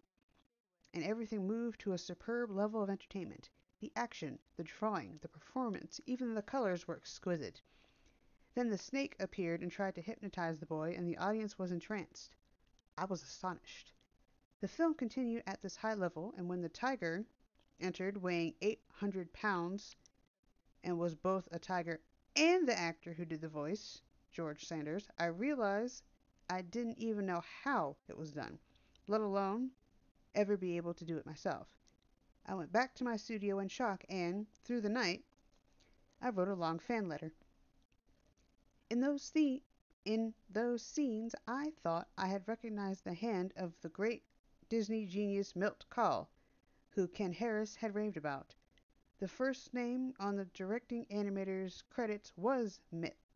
Speaker 1: and everything moved to a superb level of entertainment. The action, the drawing, the performance, even the colors were exquisite. Then the snake appeared and tried to hypnotize the boy, and the audience was entranced. I was astonished. The film continued at this high level, and when the tiger entered, weighing 800 pounds, and was both a tiger and the actor who did the voice, George Sanders, I realized I didn't even know how it was done, let alone ever be able to do it myself. I went back to my studio in shock, and, through the night, I wrote a long fan letter. In those scenes, I thought I had recognized the hand of the great Disney genius Milt Kahl, who Ken Harris had raved about. The first name on the directing animator's credits was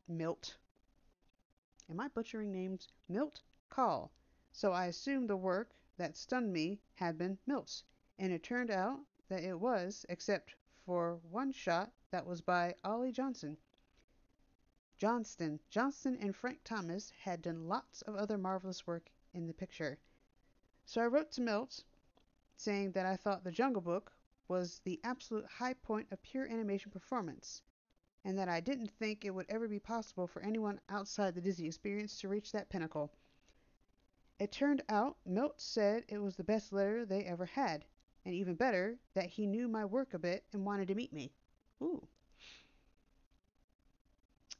Speaker 1: Milt. Am I butchering names? Milt Kahl. So I assumed the work that stunned me had been Milt's, and it turned out that it was, except for one shot that was by Ollie Johnston. Johnston and Frank Thomas had done lots of other marvelous work in the picture. So I wrote to Milt saying that I thought The Jungle Book was the absolute high point of pure animation performance, and that I didn't think it would ever be possible for anyone outside the Disney experience to reach that pinnacle. It turned out Milt said it was the best letter they ever had, and even better, that he knew my work a bit and wanted to meet me. Ooh.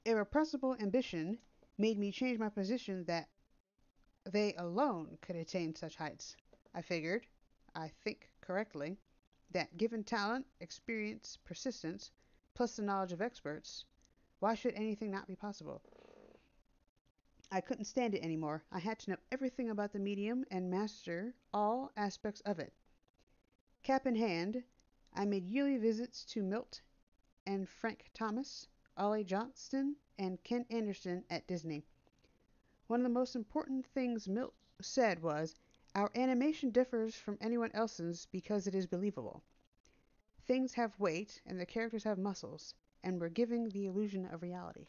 Speaker 1: Irrepressible ambition made me change my position that they alone could attain such heights. I figured, I think correctly, that given talent, experience, persistence, plus the knowledge of experts, why should anything not be possible? I couldn't stand it anymore. I had to know everything about the medium and master all aspects of it. Cap in hand, I made yearly visits to Milt and Frank Thomas, Ollie Johnston, and Ken Anderson at Disney. One of the most important things Milt said was, "Our animation differs from anyone else's because it is believable. Things have weight and the characters have muscles, and we're giving the illusion of reality."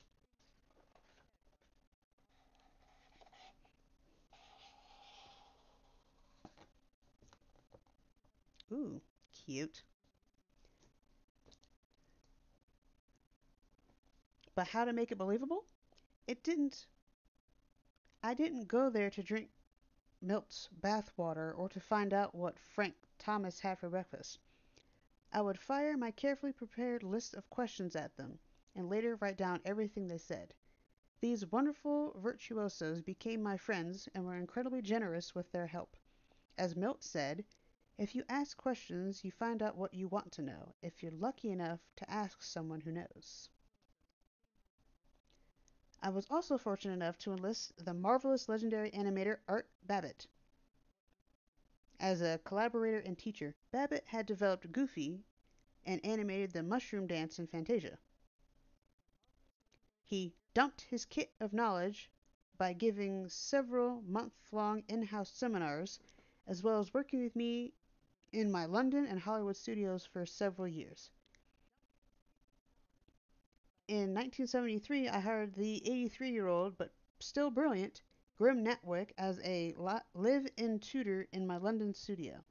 Speaker 1: Ooh, cute. But how to make it believable? It didn't. I didn't go there to drink Milt's bathwater or to find out what Frank Thomas had for breakfast. I would fire my carefully prepared list of questions at them, and later write down everything they said. These wonderful virtuosos became my friends and were incredibly generous with their help. As Milt said, if you ask questions, you find out what you want to know, if you're lucky enough to ask someone who knows. I was also fortunate enough to enlist the marvelous legendary animator Art Babbitt as a collaborator and teacher. Babbitt had developed Goofy and animated the mushroom dance in Fantasia. He dumped his kit of knowledge by giving several month-long in-house seminars, as well as working with me in my London and Hollywood studios for several years. In 1973, I hired the 83-year-old but still brilliant Grim Natwick as a live-in tutor in my London studio.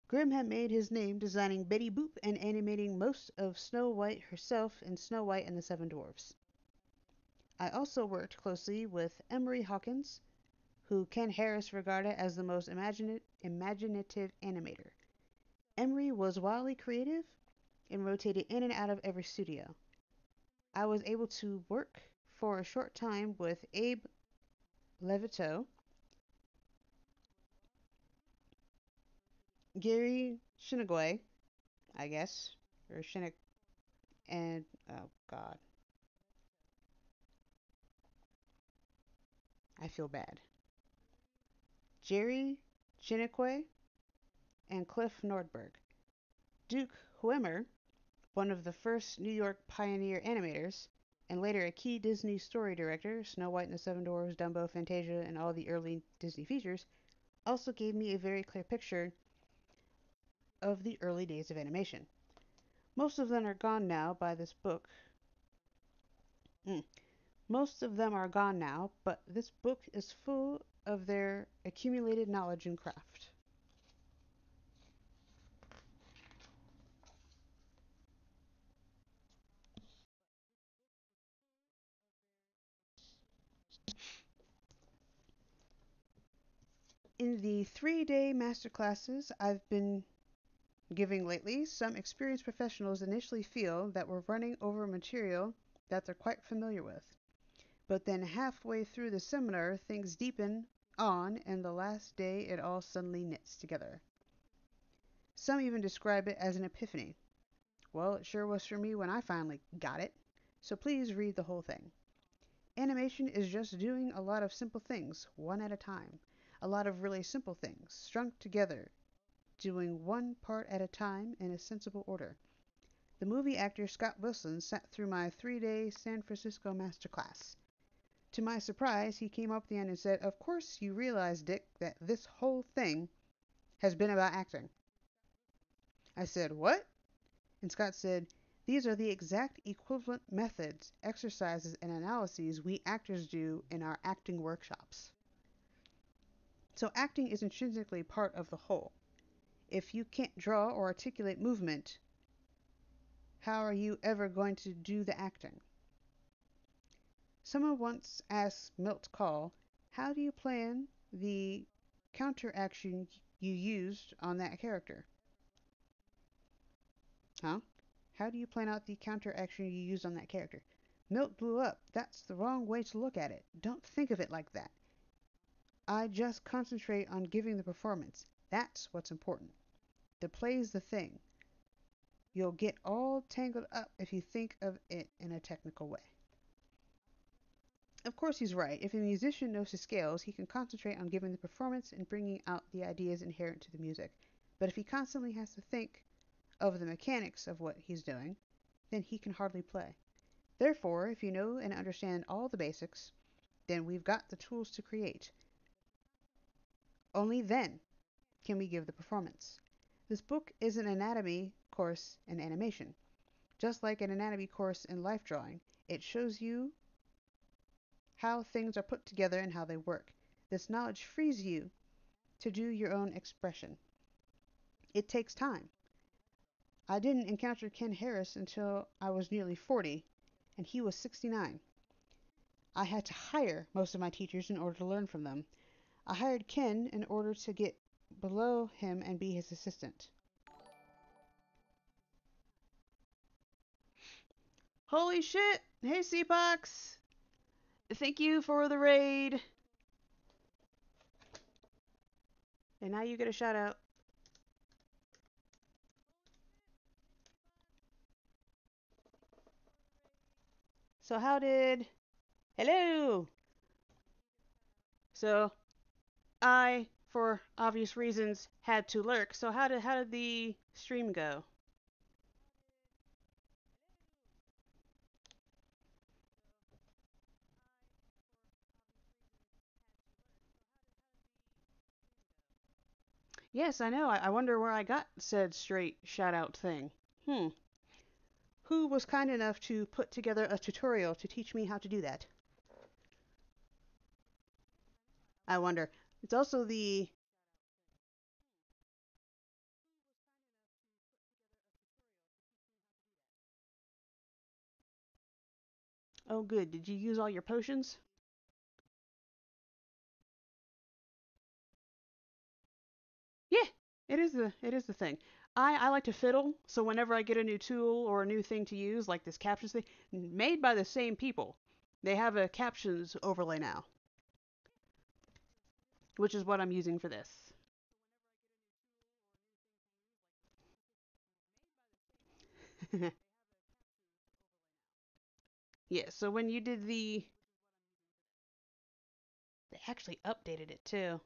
Speaker 1: Grim had made his name designing Betty Boop and animating most of Snow White herself in Snow White and the Seven Dwarfs. I also worked closely with Emery Hawkins, who Ken Harris regarded as the most imaginative animator. Emery was wildly creative and rotated in and out of every studio. I was able to work for a short time with Abe Levito, Gary Shinigway, I guess, or Shinik, and oh god, I feel bad. Jerry Chiniquay and Cliff Nordberg. Duke Huemer, one of the first New York pioneer animators, and later a key Disney story director, Snow White and the Seven Dwarfs, Dumbo, Fantasia, and all the early Disney features, also gave me a very clear picture of the early days of animation. Most of them are gone now by this book. Most of them are gone now, but this book is full of their accumulated knowledge and craft. In the 3-day masterclasses I've been giving lately, some experienced professionals initially feel that we're running over material that they're quite familiar with. But then halfway through the seminar, things deepen on, and the last day it all suddenly knits together. Some even describe it as an epiphany. Well, it sure was for me when I finally got it. So please read the whole thing. Animation is just doing a lot of simple things, one at a time. A lot of really simple things, strung together, doing one part at a time in a sensible order. The movie actor Scott Wilson sat through my 3-day San Francisco masterclass. To my surprise, he came up at the end and said, "Of course you realize, Dick, that this whole thing has been about acting." I said, "What?" And Scott said, "These are the exact equivalent methods, exercises, and analyses we actors do in our acting workshops." So acting is intrinsically part of the whole. If you can't draw or articulate movement, how are you ever going to do the acting? Someone once asked Milt Kahl, "How do you plan the counteraction you used on that character?" Huh? How do you plan out the counteraction you used on that character? Milt blew up. "That's the wrong way to look at it. Don't think of it like that. I just concentrate on giving the performance. That's what's important. The play's the thing. You'll get all tangled up if you think of it in a technical way." Of course he's right. If a musician knows his scales, he can concentrate on giving the performance and bringing out the ideas inherent to the music. But if he constantly has to think of the mechanics of what he's doing, then he can hardly play. Therefore, if you know and understand all the basics, then we've got the tools to create. Only then can we give the performance. This book is an anatomy course in animation. Just like an anatomy course in life drawing, it shows you how things are put together and how they work. This knowledge frees you to do your own expression. It takes time. I didn't encounter Ken Harris until I was nearly 40, and he was 69. I had to hire most of my teachers in order to learn from them. I hired Ken in order to get below him and be his assistant. Holy shit! Hey, CPOX! Thank you for the raid. And now you get a shout out. So how did... Hello! So, I, for obvious reasons, had to lurk. So how did the stream go? Yes, I know. I wonder where I got said straight shout out thing. Hmm. Who was kind enough to put together a tutorial to teach me how to do that? I wonder. It's also the... Oh, good. Did you use all your potions? Yeah, it is the thing. I like to fiddle, so whenever I get a new tool or a new thing to use, like this captions thing, made by the same people, they have a captions overlay now, which is what I'm using for this. Yeah, so when you did they actually updated it too.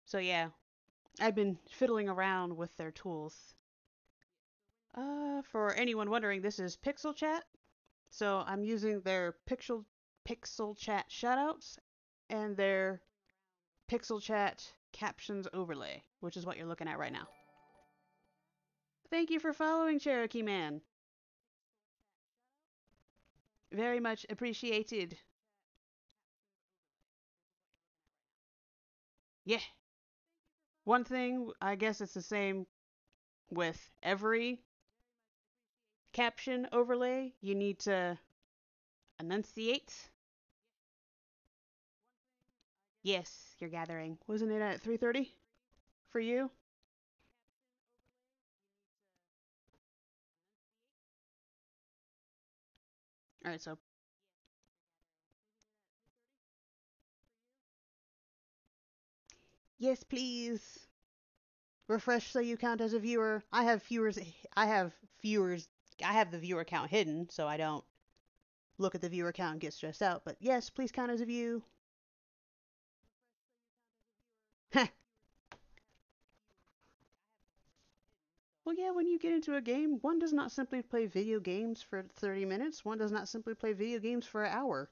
Speaker 1: So yeah, I've been fiddling around with their tools. For anyone wondering, this is Pixel Chat. So I'm using their Pixel Chat shoutouts and their Pixel Chat captions overlay, which is what you're looking at right now. Thank you for following, Cherokee Man. Very much appreciated. Yeah. One thing, I guess it's the same with every caption overlay. You need to enunciate. Yes, you're gathering. Wasn't it at 3:30 for you? All right, so yes, please. Refresh so you count as a viewer. I have viewers. I have the viewer count hidden, so I don't look at the viewer count and get stressed out. But yes, please count as a view. Well, yeah, when you get into a game, one does not simply play video games for 30 minutes. One does not simply play video games for an hour.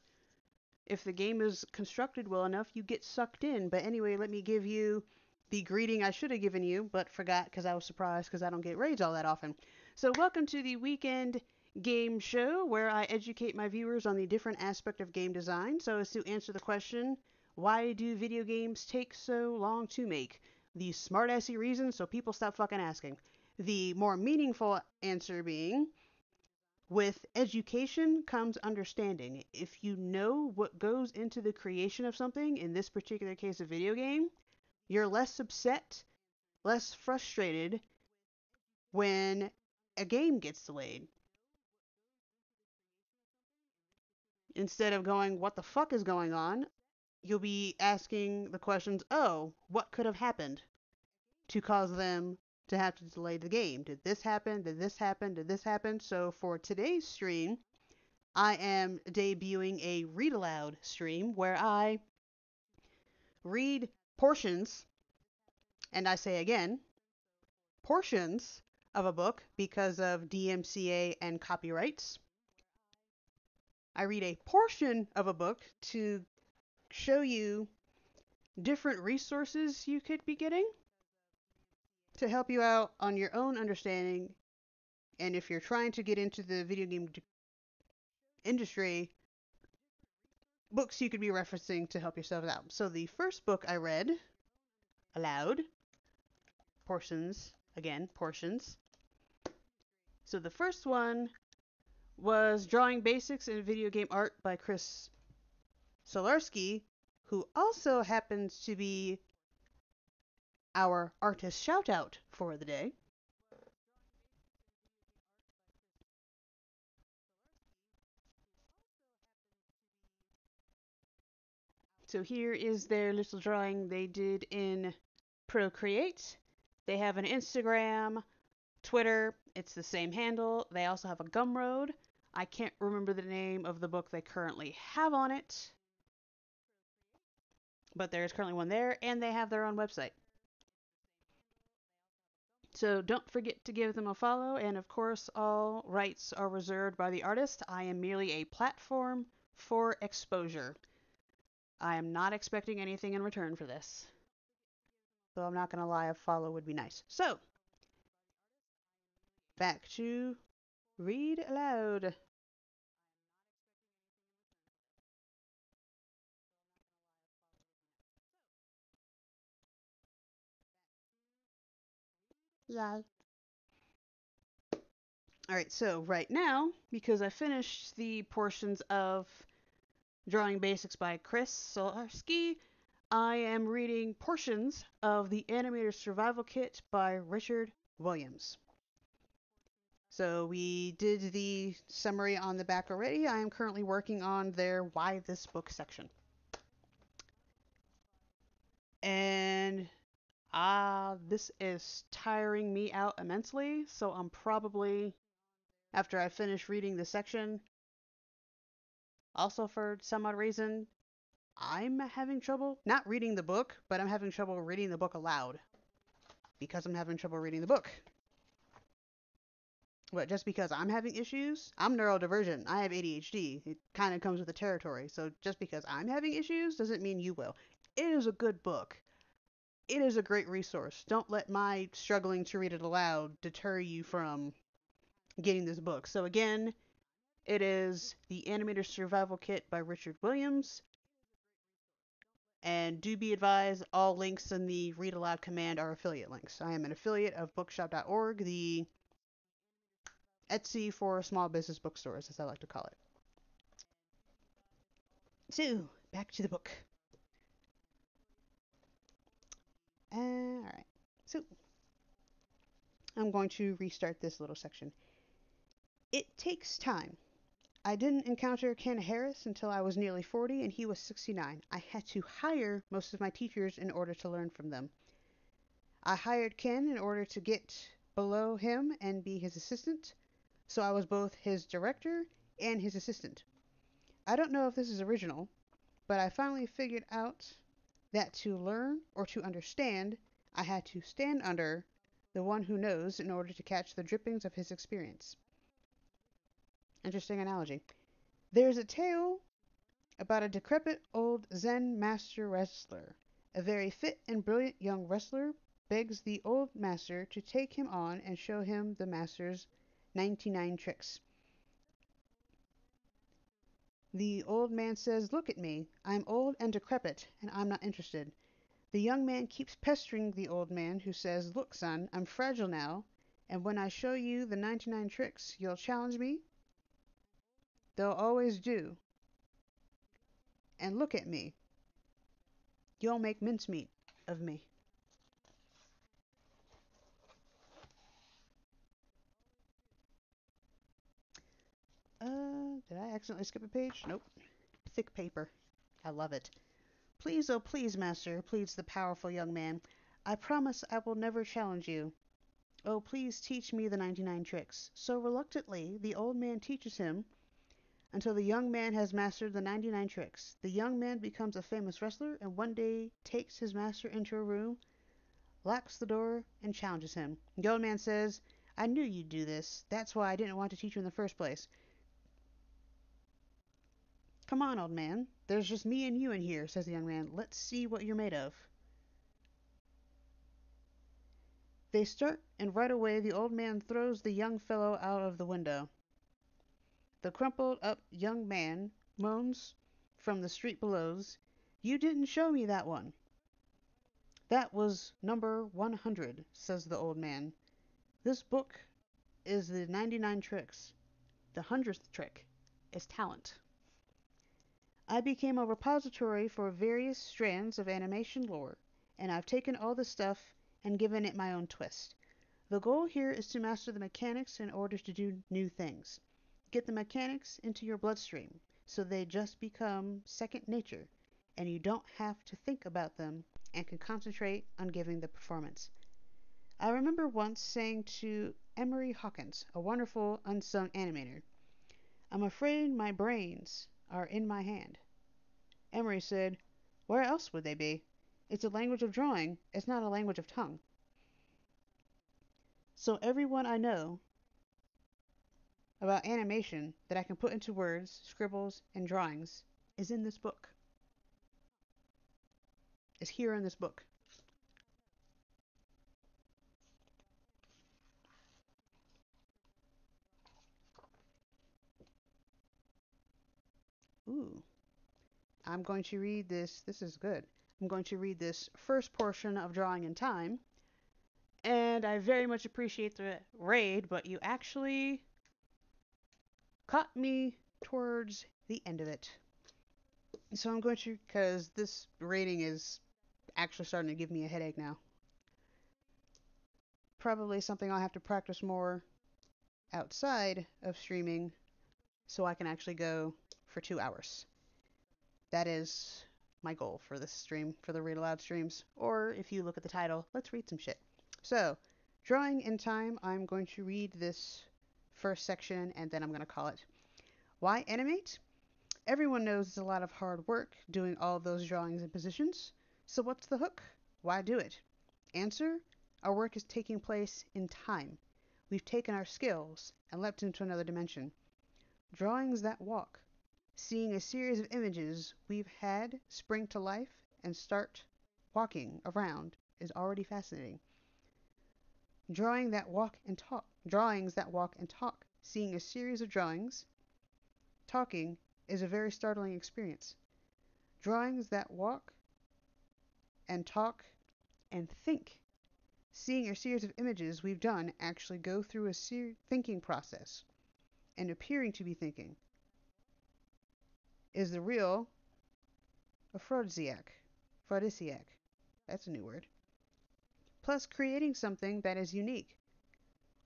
Speaker 1: If the game is constructed well enough, you get sucked in. But anyway, let me give you the greeting I should have given you, but forgot because I was surprised because I don't get raids all that often. So, welcome to the weekend game show where I educate my viewers on the different aspect of game design. So, as to answer the question, why do video games take so long to make? The smartassy reason, so people stop fucking asking. The more meaningful answer being, with education comes understanding. If you know what goes into the creation of something, in this particular case a video game, you're less upset, less frustrated when a game gets delayed. Instead of going, what the fuck is going on? You'll be asking the questions, oh, what could have happened to cause them to have to delay the game? Did this happen? Did this happen? Did this happen? So for today's stream, I am debuting a read aloud stream where I read portions, and I say again, portions of a book because of DMCA and copyrights. I read a portion of a book to show you different resources you could be getting to help you out on your own understanding. And if you're trying to get into the video game industry, books you could be referencing to help yourself out. So the first book I read aloud, portions, again, portions. So the first one was Drawing Basics in Video Game Art by Chris Solarski, who also happens to be our artist shoutout for the day. So here is their little drawing they did in Procreate. They have an Instagram, Twitter, it's the same handle. They also have a Gumroad. I can't remember the name of the book they currently have on it, but there is currently one there, and they have their own website. So don't forget to give them a follow, and of course, all rights are reserved by the artist. I am merely a platform for exposure. I am not expecting anything in return for this. So I'm not going to lie, a follow would be nice. So, back to read aloud. Yeah. Alright, so right now, because I finished the portions of Drawing Basics by Chris Solarski, I am reading portions of the Animator Survival Kit by Richard Williams. So we did the summary on the back already. I am currently working on their Why This Book section. And this is tiring me out immensely, so I'm probably, after I finish reading the section, also for some odd reason, I'm having trouble not reading the book, but I'm having trouble reading the book aloud because I'm having trouble reading the book. But just because I'm having issues, I'm neurodivergent. I have ADHD. It kind of comes with the territory. So just because I'm having issues doesn't mean you will. It is a good book. It is a great resource. Don't let my struggling to read it aloud deter you from getting this book. So again, It is the Animator Survival Kit by Richard Williams. And do be advised, all links in the Read Aloud command are affiliate links. I am an affiliate of bookshop.org, the Etsy for small business bookstores, as I like to call it. So, back to the book. Alright, so I'm going to restart this little section. It takes time. I didn't encounter Ken Harris until I was nearly 40 and he was 69. I had to hire most of my teachers in order to learn from them. I hired Ken in order to get below him and be his assistant, so I was both his director and his assistant. I don't know if this is original, but I finally figured out that to learn or to understand, I had to stand under the one who knows in order to catch the drippings of his experience. Interesting analogy. There's a tale about a decrepit old Zen master wrestler. A very fit and brilliant young wrestler begs the old master to take him on and show him the master's 99 tricks. The old man says, "Look at me. I'm old and decrepit, and I'm not interested." The young man keeps pestering the old man, who says, "Look, son, I'm fragile now, and when I show you the 99 tricks, you'll challenge me?" "They'll always do. And look at me. You'll make mincemeat of me." Did I accidentally skip a page? Nope. Thick paper. I love it. "Please, oh please, master," pleads the powerful young man. "I promise I will never challenge you. Oh, please teach me the 99 tricks." So reluctantly, the old man teaches him until the young man has mastered the 99 tricks. The young man becomes a famous wrestler and one day takes his master into a room, locks the door, and challenges him. The old man says, "I knew you'd do this. That's why I didn't want to teach you in the first place. Come on, old man. There's just me and you in here," says the young man. "Let's see what you're made of." They start, and right away the old man throws the young fellow out of the window. The crumpled up young man moans from the street below, "You didn't show me that one." "That was number 100, says the old man. "This book is the 99 tricks. The 100th trick is talent." I became a repository for various strands of animation lore, and I've taken all the stuff and given it my own twist. The goal here is to master the mechanics in order to do new things. Get the mechanics into your bloodstream so they just become second nature and you don't have to think about them and can concentrate on giving the performance. I remember once saying to Emery Hawkins, a wonderful unsung animator, "I'm afraid my brains are in my hand." Emery said, "Where else would they be? It's a language of drawing, it's not a language of tongue." So everyone I know about animation that I can put into words, scribbles, and drawings is in this book. Is here in this book. Ooh. I'm going to read this. This is good. I'm going to read this first portion of Drawing in Time. And I very much appreciate the raid, but you actually caught me towards the end of it. So I'm going to, because this rating is actually starting to give me a headache now. Probably something I'll have to practice more outside of streaming so I can actually go for 2 hours. That is my goal for this stream, for the Read Aloud streams. Or if you look at the title, let's read some shit. So, Drawing in Time, I'm going to read this first section and then I'm going to call it Why Animate? Everyone knows it's a lot of hard work doing all those drawings and positions. So what's the hook? Why do it? Answer: our work is taking place in time. We've taken our skills and leapt into another dimension. Drawings that walk. Seeing a series of images we've had spring to life and start walking around is already fascinating. Drawings that walk and talk. Seeing a series of drawings talking is a very startling experience. Drawings that walk and talk and think. Seeing a series of images we've done actually go through a thinking process and appearing to be thinking is the real aphrodisiac. Aphrodisiac. That's a new word. Plus, creating something that is unique,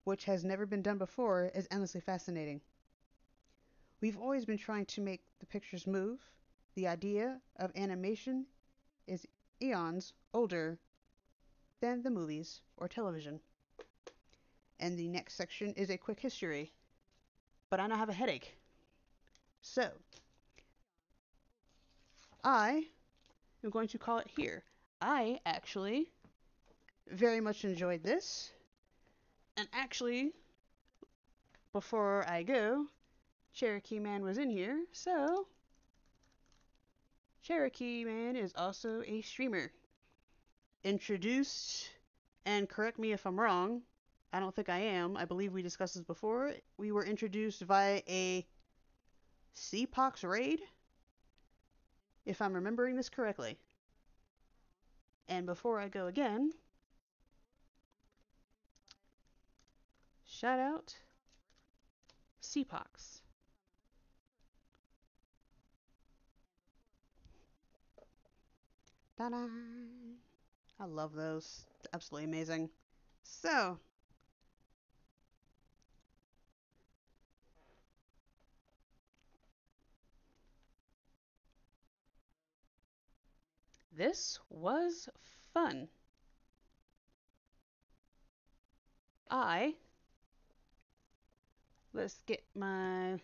Speaker 1: which has never been done before, is endlessly fascinating. We've always been trying to make the pictures move. The idea of animation is eons older than the movies or television. And the next section is a quick history. But I now have a headache. So, I am going to call it here. I actually very much enjoyed this. And actually, before I go, Cherokee Man was in here, so Cherokee Man is also a streamer. Introduced, and correct me if I'm wrong, I don't think I am, I believe we discussed this before, we were introduced via a CPOX raid, if I'm remembering this correctly. And before I go again, shout out CPOX. Ta-da! I love those. It's absolutely amazing. So, this was fun. Let's get my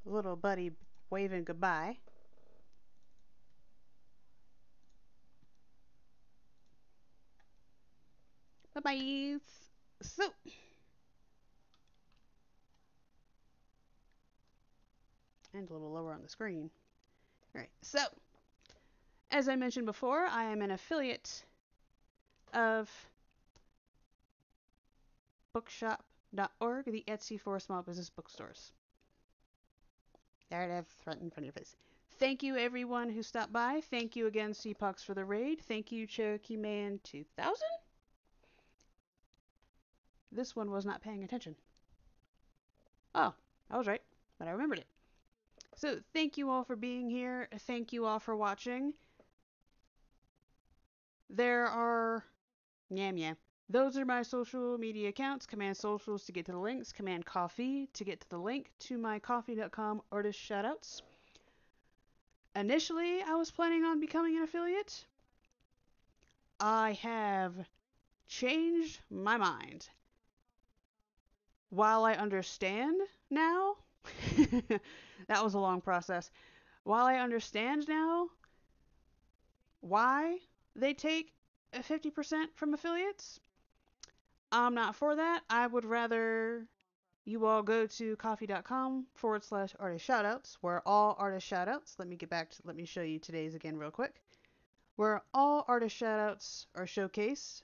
Speaker 1: little buddy waving goodbye. Bye-bye. So, and a little lower on the screen. Alright, so, as I mentioned before, I am an affiliate of bookshop.org, the Etsy for small business bookstores. There it is, right in front of your face. Thank you, everyone who stopped by. Thank you again, CPOX, for the raid. Thank you, Cherokee Man 2000. This one was not paying attention. Oh, I was right, but I remembered it. So, thank you all for being here. Thank you all for watching. There are... Yam yam. Those are my social media accounts. Command socials to get to the links. Command coffee to get to the link to my coffee.com artist shoutouts. Initially, I was planning on becoming an affiliate. I have changed my mind. While I understand now, that was a long process. While I understand now why they take 50% from affiliates, I'm not for that. I would rather you all go to coffee.com/artist shoutouts, where all artist shoutouts, let me show you today's again real quick, where all artist shoutouts are showcased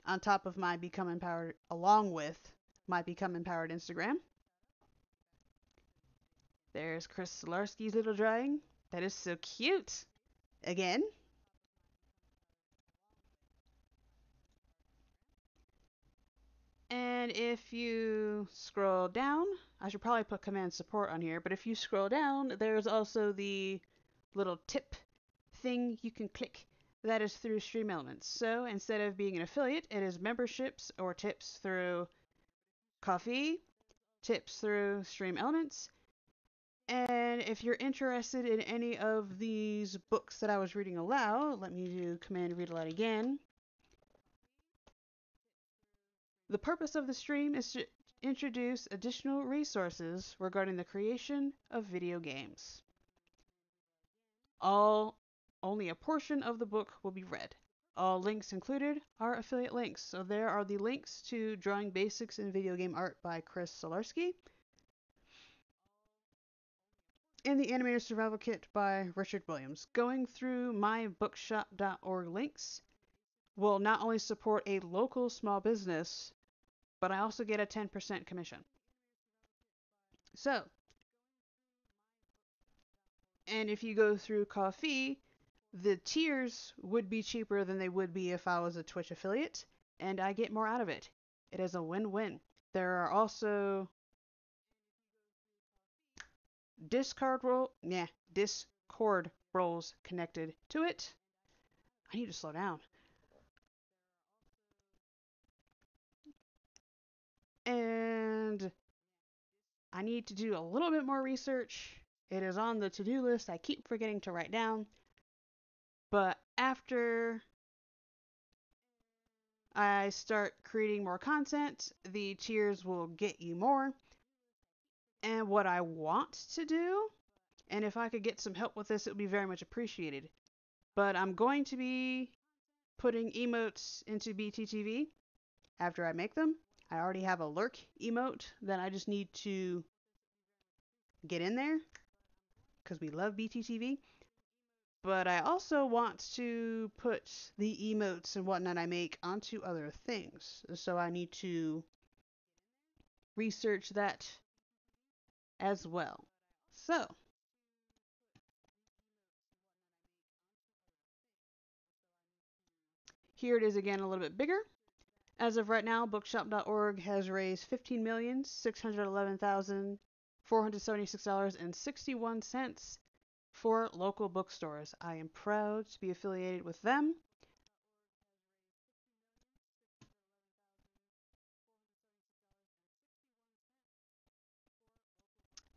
Speaker 1: on top of my Become Empowered, along with my Become Empowered Instagram. There's Chris Solarski's little drawing. That is so cute. Again. And if you scroll down, I should probably put command support on here, but if you scroll down, there's also the little tip thing you can click. That is through Stream Elements. So instead of being an affiliate, it is memberships or tips through Coffee, tips through Stream Elements. And if you're interested in any of these books that I was reading aloud, let me do command read aloud again. The purpose of the stream is to introduce additional resources regarding the creation of video games. Only a portion of the book will be read. All links included are affiliate links. So there are the links to Drawing Basics in Video Game Art by Chris Solarski, and the Animator Survival Kit by Richard Williams. Going through my bookshop.org links will not only support a local small business, but I also get a 10% commission. So, and if you go through Coffee, the tiers would be cheaper than they would be if I was a Twitch affiliate, and I get more out of it. It is a win-win. There are also Discord roles connected to it. I need to slow down. And I need to do a little bit more research. It is on the to-do list I keep forgetting to write down. But after I start creating more content, the tiers will get you more. And what I want to do, and if I could get some help with this, it would be very much appreciated. But I'm going to be putting emotes into BTTV after I make them. I already have a lurk emote that I just need to get in there because we love BTTV. But I also want to put the emotes and whatnot I make onto other things. So I need to research that as well. So, here it is again a little bit bigger. As of right now, bookshop.org has raised $15,611,476.61 for local bookstores. I am proud to be affiliated with them.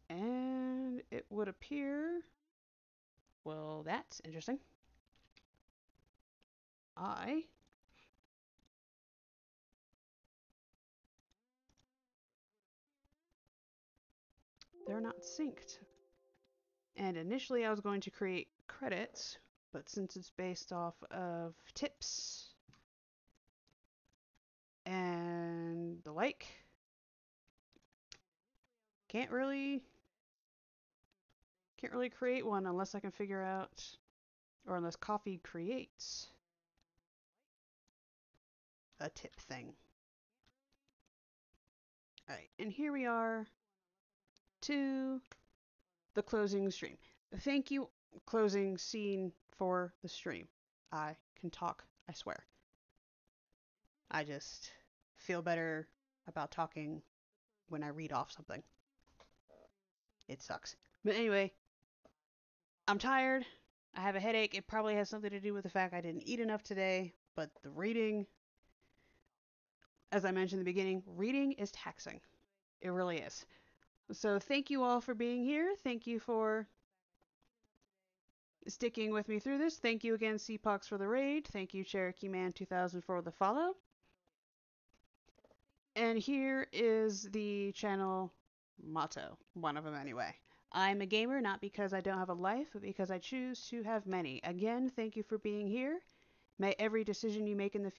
Speaker 1: And it would appear, well, that's interesting. They're not synced. And initially I was going to create credits, but since it's based off of tips and the like, can't really create one unless I can figure out, or unless Coffee creates a tip thing. Alright, and here we are to the closing stream. Thank you, closing scene for the stream. I can talk, I swear. I just feel better about talking when I read off something. It sucks. But anyway, I'm tired. I have a headache. It probably has something to do with the fact I didn't eat enough today, but the reading, as I mentioned in the beginning, reading is taxing. It really is. So thank you all for being here. Thank you for sticking with me through this. Thank you again, CPOX, for the raid. Thank you, Cherokee Man 2000 for the follow. And here is the channel motto, one of them anyway. I'm a gamer not because I don't have a life, but because I choose to have many. Again, thank you for being here. May every decision you make in the